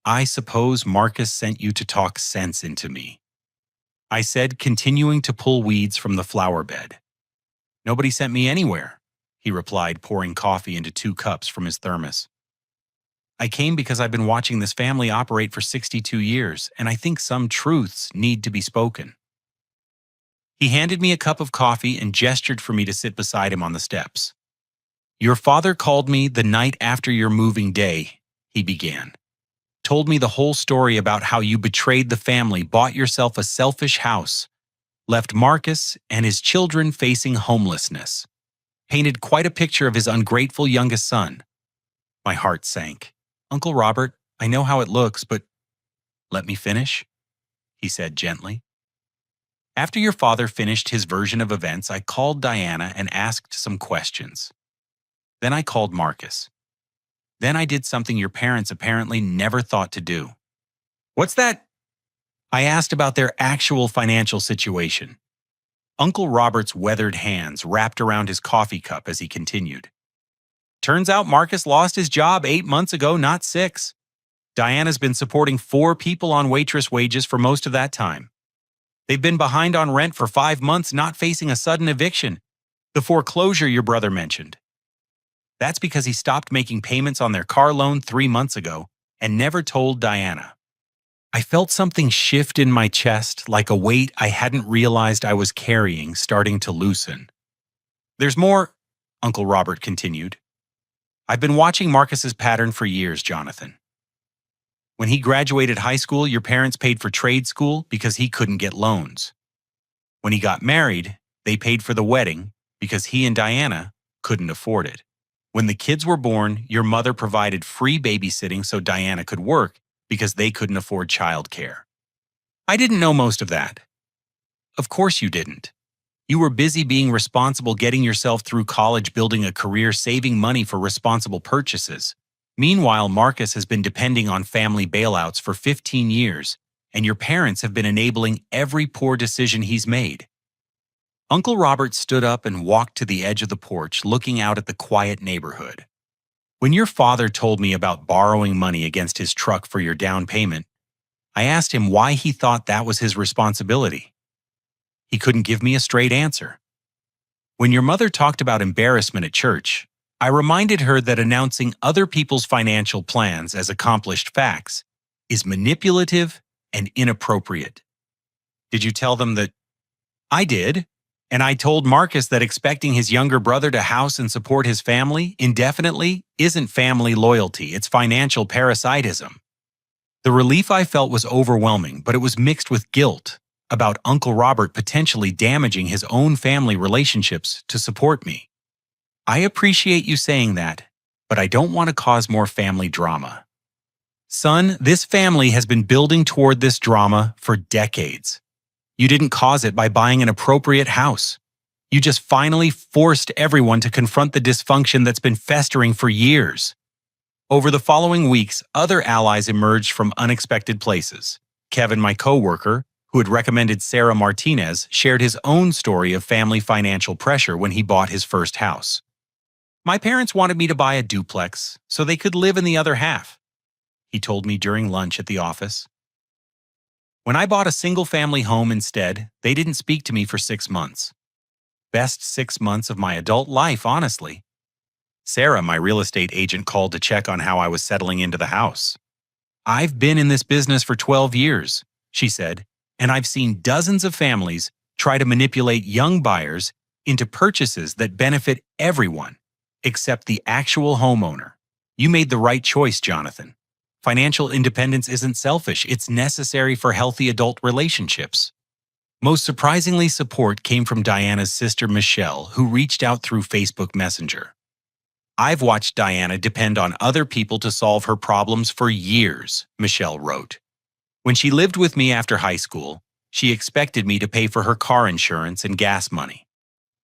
"I suppose Marcus sent you to talk sense into me," I said, continuing to pull weeds from the flower bed. "Nobody sent me anywhere," he replied, pouring coffee into 2 cups from his thermos. "I came because I've been watching this family operate for 62 years, and I think some truths need to be spoken." He handed me a cup of coffee and gestured for me to sit beside him on the steps. "Your father called me the night after your moving day," he began. "Told me the whole story about how you betrayed the family, bought yourself a selfish house, left Marcus and his children facing homelessness. Painted quite a picture of his ungrateful youngest son." My heart sank. "Uncle Robert, I know how it looks, but—" "Let me finish," he said gently. "After your father finished his version of events, I called Diana and asked some questions. Then I called Marcus. Then I did something your parents apparently never thought to do." "What's that?" "I asked about their actual financial situation." Uncle Robert's weathered hands wrapped around his coffee cup as he continued. "Turns out Marcus lost his job 8 months ago, not 6. Diana's been supporting 4 people on waitress wages for most of that time. They've been behind on rent for 5 months, not facing a sudden eviction. The foreclosure your brother mentioned. That's because he stopped making payments on their car loan 3 months ago and never told Diana." I felt something shift in my chest, like a weight I hadn't realized I was carrying starting to loosen. "There's more," Uncle Robert continued. "I've been watching Marcus's pattern for years, Jonathan. When he graduated high school, your parents paid for trade school because he couldn't get loans. When he got married, they paid for the wedding because he and Diana couldn't afford it. When the kids were born, your mother provided free babysitting so Diana could work because they couldn't afford childcare. I didn't know most of that." "Of course you didn't. You were busy being responsible, getting yourself through college, building a career, saving money for responsible purchases. Meanwhile, Marcus has been depending on family bailouts for 15 years, and your parents have been enabling every poor decision he's made." Uncle Robert stood up and walked to the edge of the porch, looking out at the quiet neighborhood. "When your father told me about borrowing money against his truck for your down payment, I asked him why he thought that was his responsibility. He couldn't give me a straight answer. When your mother talked about embarrassment at church, I reminded her that announcing other people's financial plans as accomplished facts is manipulative and inappropriate." "Did you tell them that—" "I did. And I told Marcus that expecting his younger brother to house and support his family indefinitely isn't family loyalty, it's financial parasitism." The relief I felt was overwhelming, but it was mixed with guilt about Uncle Robert potentially damaging his own family relationships to support me. "I appreciate you saying that, but I don't want to cause more family drama. Son, this family has been building toward this drama for decades. You didn't cause it by buying an appropriate house. You just finally forced everyone to confront the dysfunction that's been festering for years." Over the following weeks, other allies emerged from unexpected places. Kevin, my coworker, who had recommended Sarah Martinez, shared his own story of family financial pressure when he bought his first house. "My parents wanted me to buy a duplex so they could live in the other half," he told me during lunch at the office. "When I bought a single-family home instead, they didn't speak to me for 6 months. Best 6 months of my adult life, honestly. Sarah, my real estate agent, called to check on how I was settling into the house. I've been in this business for 12 years, she said, and I've seen dozens of families try to manipulate young buyers into purchases that benefit everyone except the actual homeowner. You made the right choice, Jonathan. Financial independence isn't selfish, it's necessary for healthy adult relationships." Most surprisingly, support came from Diana's sister Michelle, who reached out through Facebook Messenger. I've watched Diana depend on other people to solve her problems for years, Michelle wrote. When she lived with me after high school, she expected me to pay for her car insurance and gas money.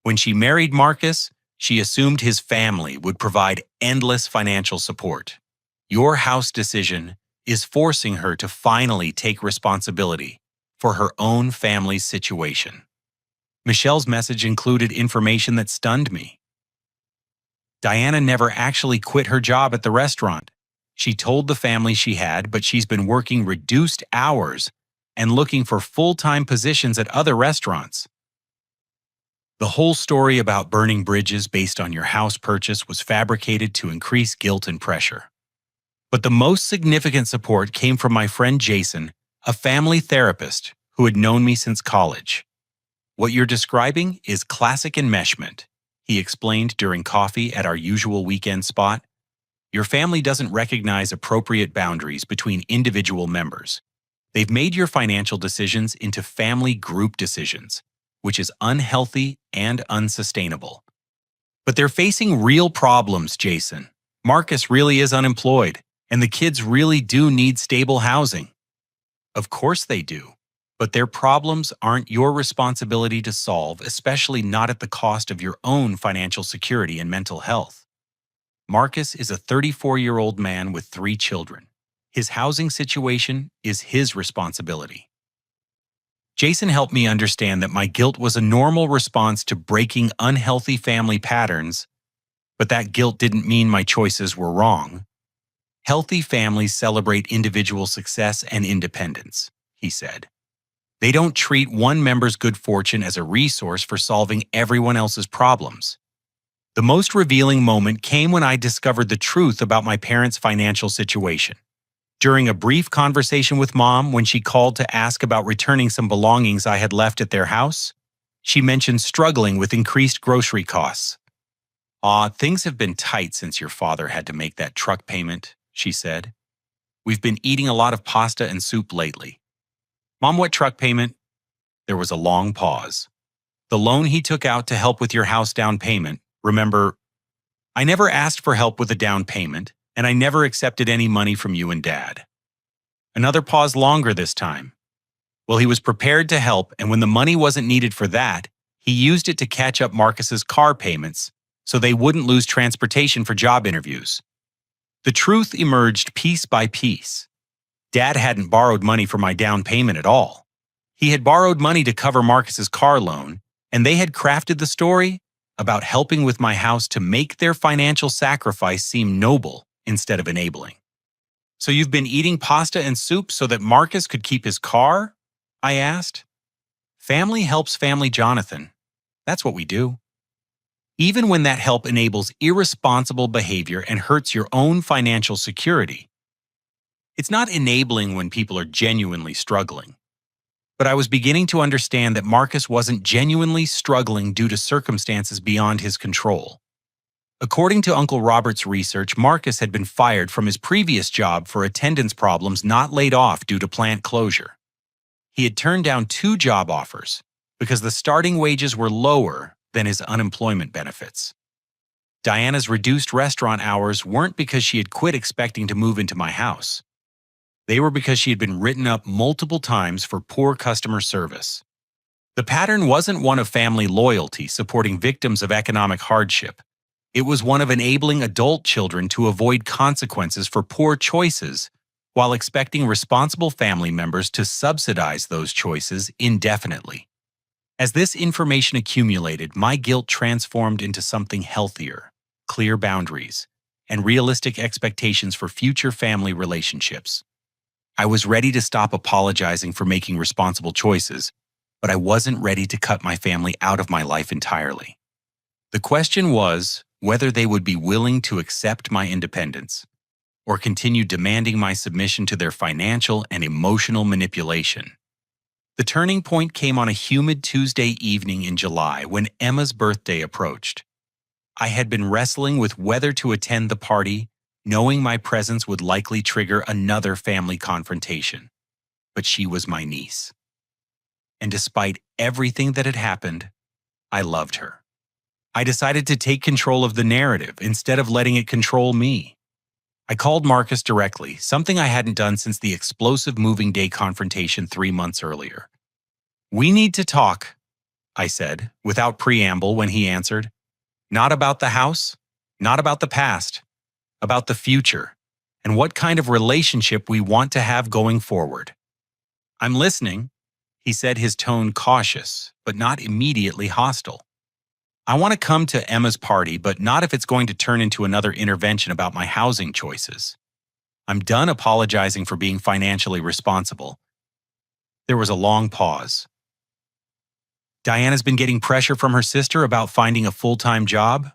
When she married Marcus, she assumed his family would provide endless financial support. Your house decision is forcing her to finally take responsibility for her own family's situation. Michelle's message included information that stunned me. Diana never actually quit her job at the restaurant. She told the family she had, but she's been working reduced hours and looking for full-time positions at other restaurants. The whole story about burning bridges based on your house purchase was fabricated to increase guilt and pressure. But the most significant support came from my friend Jason, a family therapist who had known me since college. What you're describing is classic enmeshment, he explained during coffee at our usual weekend spot. Your family doesn't recognize appropriate boundaries between individual members. They've made your financial decisions into family group decisions, which is unhealthy and unsustainable. But they're facing real problems, Jason. Marcus really is unemployed, and the kids really do need stable housing. Of course they do, but their problems aren't your responsibility to solve, especially not at the cost of your own financial security and mental health. Marcus is a 34-year-old man with 3 children. His housing situation is his responsibility. Jason helped me understand that my guilt was a normal response to breaking unhealthy family patterns, but that guilt didn't mean my choices were wrong. Healthy families celebrate individual success and independence, he said. They don't treat one member's good fortune as a resource for solving everyone else's problems. The most revealing moment came when I discovered the truth about my parents' financial situation. During a brief conversation with Mom when she called to ask about returning some belongings I had left at their house, she mentioned struggling with increased grocery costs. Things have been tight since your father had to make that truck payment, she said. We've been eating a lot of pasta and soup lately. Mom, what truck payment? There was a long pause. The loan he took out to help with your house down payment, remember? I never asked for help with a down payment, and I never accepted any money from you and Dad. Another pause longer this time. Well, he was prepared to help, and when the money wasn't needed for that, he used it to catch up Marcus's car payments so they wouldn't lose transportation for job interviews. The truth emerged piece by piece. Dad hadn't borrowed money for my down payment at all. He had borrowed money to cover Marcus's car loan, and they had crafted the story about helping with my house to make their financial sacrifice seem noble instead of enabling. So you've been eating pasta and soup so that Marcus could keep his car? I asked. Family helps family, Jonathan. That's what we do. Even when that help enables irresponsible behavior and hurts your own financial security. It's not enabling when people are genuinely struggling. But I was beginning to understand that Marcus wasn't genuinely struggling due to circumstances beyond his control. According to Uncle Robert's research, Marcus had been fired from his previous job for attendance problems, not laid off due to plant closure. He had turned down 2 job offers because the starting wages were lower than his unemployment benefits. Diana's reduced restaurant hours weren't because she had quit expecting to move into my house. They were because she had been written up multiple times for poor customer service. The pattern wasn't one of family loyalty supporting victims of economic hardship. It was one of enabling adult children to avoid consequences for poor choices while expecting responsible family members to subsidize those choices indefinitely. As this information accumulated, my guilt transformed into something healthier, clear boundaries, and realistic expectations for future family relationships. I was ready to stop apologizing for making responsible choices, but I wasn't ready to cut my family out of my life entirely. The question was whether they would be willing to accept my independence or continue demanding my submission to their financial and emotional manipulation. The turning point came on a humid Tuesday evening in July when Emma's birthday approached. I had been wrestling with whether to attend the party, knowing my presence would likely trigger another family confrontation. But she was my niece. And despite everything that had happened, I loved her. I decided to take control of the narrative instead of letting it control me. I called Marcus directly, something I hadn't done since the explosive moving day confrontation 3 months earlier. "We need to talk," I said, without preamble when he answered. "Not about the house, not about the past, about the future, and what kind of relationship we want to have going forward." "I'm listening," he said, his tone cautious, but not immediately hostile. "I want to come to Emma's party, but not if it's going to turn into another intervention about my housing choices. I'm done apologizing for being financially responsible." There was a long pause. "Diana's been getting pressure from her sister about finding a full-time job.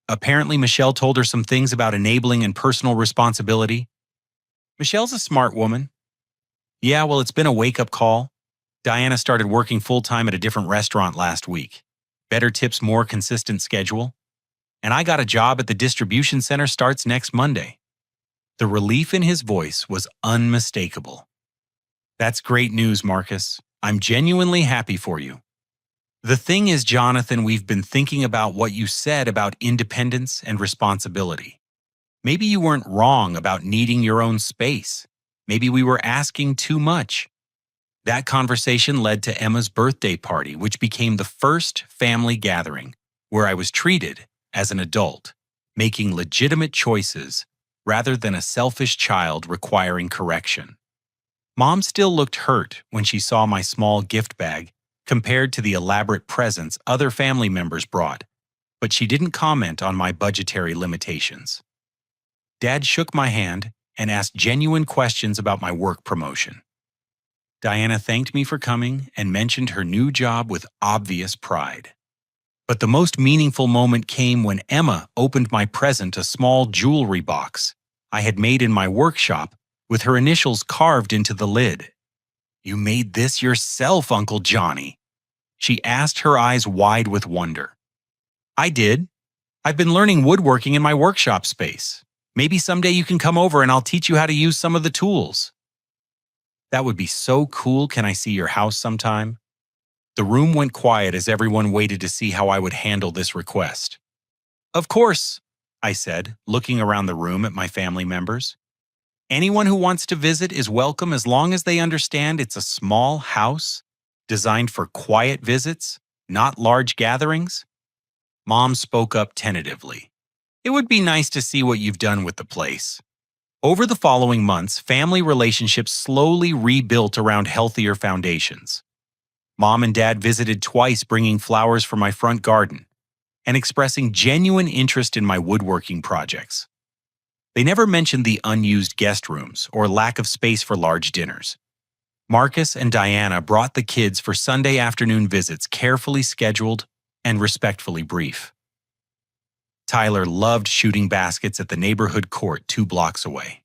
Apparently, Michelle told her some things about enabling and personal responsibility. Michelle's a smart woman. Yeah, well, it's been a wake-up call. Diana started working full-time at a different restaurant last week. Better tips, more consistent schedule. And I got a job at the distribution center, starts next Monday." The relief in his voice was unmistakable. "That's great news, Marcus. I'm genuinely happy for you. The thing is, Jonathan, we've been thinking about what you said about independence and responsibility. Maybe you weren't wrong about needing your own space. Maybe we were asking too much." That conversation led to Emma's birthday party, which became the first family gathering where I was treated as an adult, making legitimate choices rather than a selfish child requiring correction. Mom still looked hurt when she saw my small gift bag compared to the elaborate presents other family members brought, but she didn't comment on my budgetary limitations. Dad shook my hand and asked genuine questions about my work promotion. Diana thanked me for coming and mentioned her new job with obvious pride. But the most meaningful moment came when Emma opened my present, a small jewelry box I had made in my workshop with her initials carved into the lid. "You made this yourself, Uncle Johnny?" she asked, her eyes wide with wonder. "I did. I've been learning woodworking in my workshop space. Maybe someday you can come over and I'll teach you how to use some of the tools." "That would be so cool. Can I see your house sometime?" The room went quiet as everyone waited to see how I would handle this request. "Of course," I said, looking around the room at my family members. "Anyone who wants to visit is welcome as long as they understand it's a small house designed for quiet visits, not large gatherings." Mom spoke up tentatively. "It would be nice to see what you've done with the place." Over the following months, family relationships slowly rebuilt around healthier foundations. Mom and Dad visited twice, bringing flowers for my front garden and expressing genuine interest in my woodworking projects. They never mentioned the unused guest rooms or lack of space for large dinners. Marcus and Diana brought the kids for Sunday afternoon visits, carefully scheduled and respectfully brief. Tyler loved shooting baskets at the neighborhood court 2 blocks away.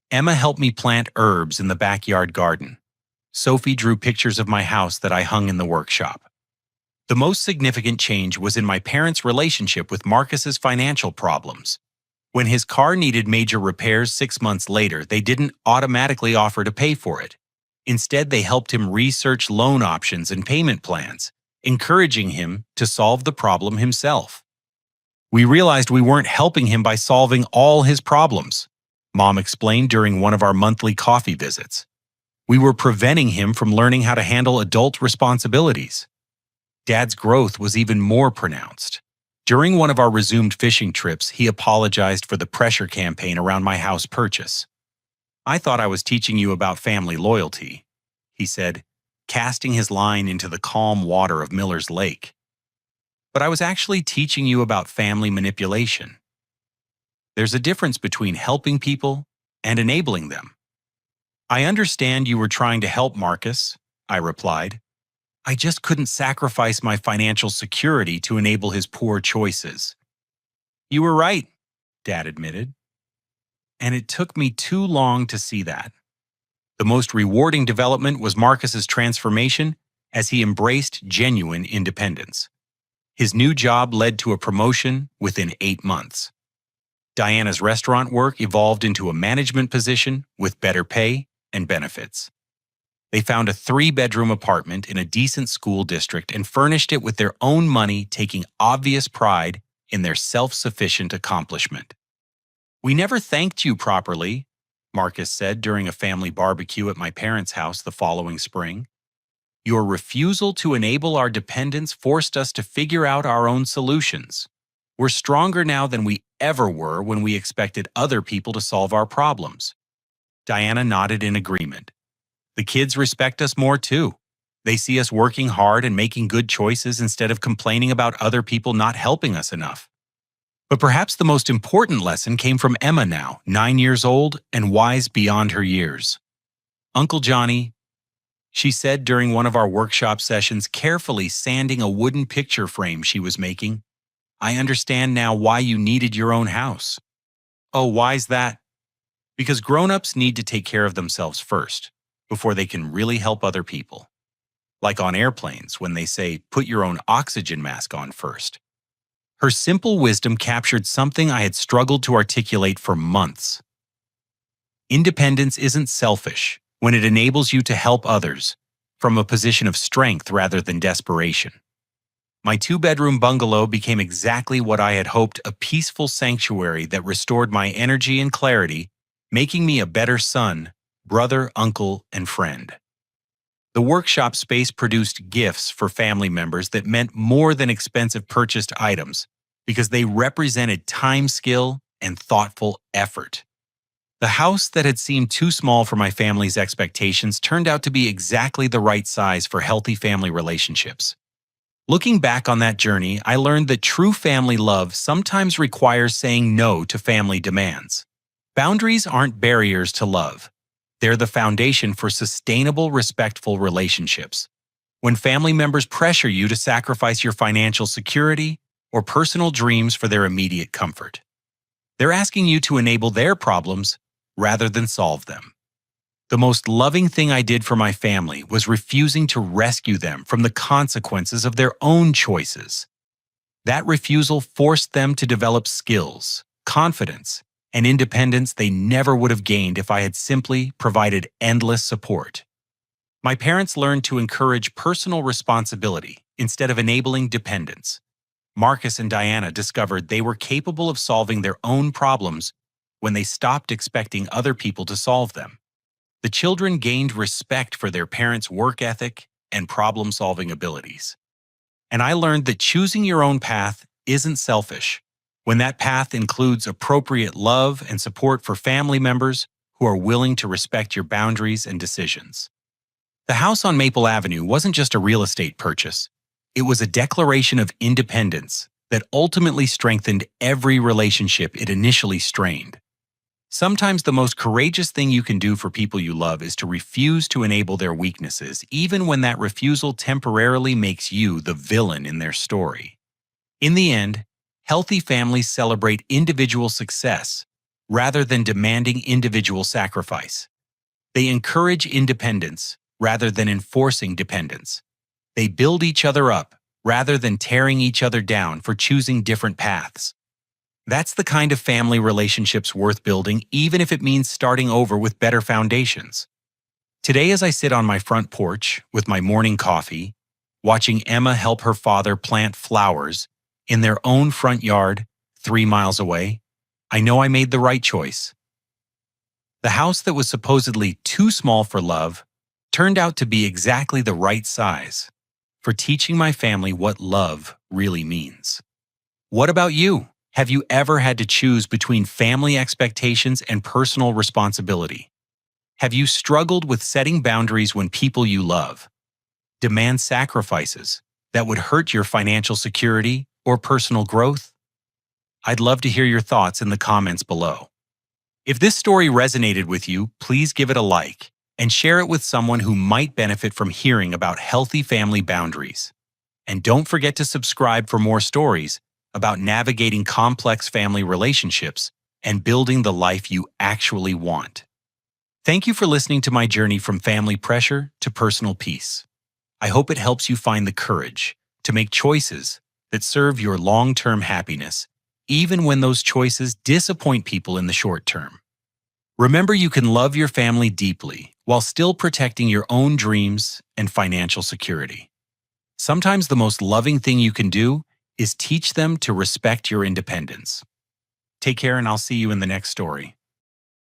Emma helped me plant herbs in the backyard garden. Sophie drew pictures of my house that I hung in the workshop. The most significant change was in my parents' relationship with Marcus's financial problems. When his car needed major repairs 6 months later, they didn't automatically offer to pay for it. Instead, they helped him research loan options and payment plans, encouraging him to solve the problem himself. We realized we weren't helping him by solving all his problems, Mom explained during one of our monthly coffee visits. We were preventing him from learning how to handle adult responsibilities. Dad's growth was even more pronounced. During one of our resumed fishing trips, he apologized for the pressure campaign around my house purchase. "I thought I was teaching you about family loyalty," he said, casting his line into the calm water of Miller's Lake. "But I was actually teaching you about family manipulation. There's a difference between helping people and enabling them." "I understand you were trying to help Marcus," I replied. "I just couldn't sacrifice my financial security to enable his poor choices." "You were right," Dad admitted. And it took me too long to see that. The most rewarding development was Marcus's transformation as he embraced genuine independence. His new job led to a promotion within 8 months. Diana's restaurant work evolved into a management position with better pay and benefits. They found a 3-bedroom apartment in a decent school district and furnished it with their own money, taking obvious pride in their self-sufficient accomplishment. "We never thanked you properly," Marcus said during a family barbecue at my parents' house the following spring. "Your refusal to enable our dependents forced us to figure out our own solutions. We're stronger now than we ever were when we expected other people to solve our problems." Diana nodded in agreement. "The kids respect us more too. They see us working hard and making good choices instead of complaining about other people not helping us enough." But perhaps the most important lesson came from Emma now, 9 years old and wise beyond her years. "Uncle Johnny," she said during one of our workshop sessions, carefully sanding a wooden picture frame she was making, "I understand now why you needed your own house." "Oh, why's that?" "Because grown-ups need to take care of themselves first, before they can really help other people. Like on airplanes when they say, put your own oxygen mask on first." Her simple wisdom captured something I had struggled to articulate for months. Independence isn't selfish when it enables you to help others from a position of strength rather than desperation. My 2-bedroom bungalow became exactly what I had hoped, a peaceful sanctuary that restored my energy and clarity, making me a better son, brother, uncle, and friend. The workshop space produced gifts for family members that meant more than expensive purchased items because they represented time, skill, and thoughtful effort. The house that had seemed too small for my family's expectations turned out to be exactly the right size for healthy family relationships. Looking back on that journey, I learned that true family love sometimes requires saying no to family demands. Boundaries aren't barriers to love. They're the foundation for sustainable, respectful relationships. When family members pressure you to sacrifice your financial security or personal dreams for their immediate comfort, they're asking you to enable their problems rather than solve them. The most loving thing I did for my family was refusing to rescue them from the consequences of their own choices. That refusal forced them to develop skills, confidence, and independence they never would have gained if I had simply provided endless support. My parents learned to encourage personal responsibility instead of enabling dependence. Marcus and Diana discovered they were capable of solving their own problems when they stopped expecting other people to solve them. The children gained respect for their parents' work ethic and problem-solving abilities. And I learned that choosing your own path isn't selfish when that path includes appropriate love and support for family members who are willing to respect your boundaries and decisions. The house on Maple Avenue wasn't just a real estate purchase. It was a declaration of independence that ultimately strengthened every relationship it initially strained. Sometimes the most courageous thing you can do for people you love is to refuse to enable their weaknesses, even when that refusal temporarily makes you the villain in their story. In the end, healthy families celebrate individual success rather than demanding individual sacrifice. They encourage independence rather than enforcing dependence. They build each other up rather than tearing each other down for choosing different paths. That's the kind of family relationships worth building, even if it means starting over with better foundations. Today, as I sit on my front porch with my morning coffee, watching Emma help her father plant flowers in their own front yard 3 miles away, I know I made the right choice. The house that was supposedly too small for love turned out to be exactly the right size for teaching my family what love really means. What about you? Have you ever had to choose between family expectations and personal responsibility? Have you struggled with setting boundaries when people you love demand sacrifices that would hurt your financial security or personal growth? I'd love to hear your thoughts in the comments below. If this story resonated with you, please give it a like and share it with someone who might benefit from hearing about healthy family boundaries. And don't forget to subscribe for more stories about navigating complex family relationships and building the life you actually want. Thank you for listening to my journey from family pressure to personal peace. I hope it helps you find the courage to make choices that serve your long-term happiness, even when those choices disappoint people in the short term. Remember, you can love your family deeply while still protecting your own dreams and financial security. Sometimes the most loving thing you can do is teach them to respect your independence. Take care, and I'll see you in the next story.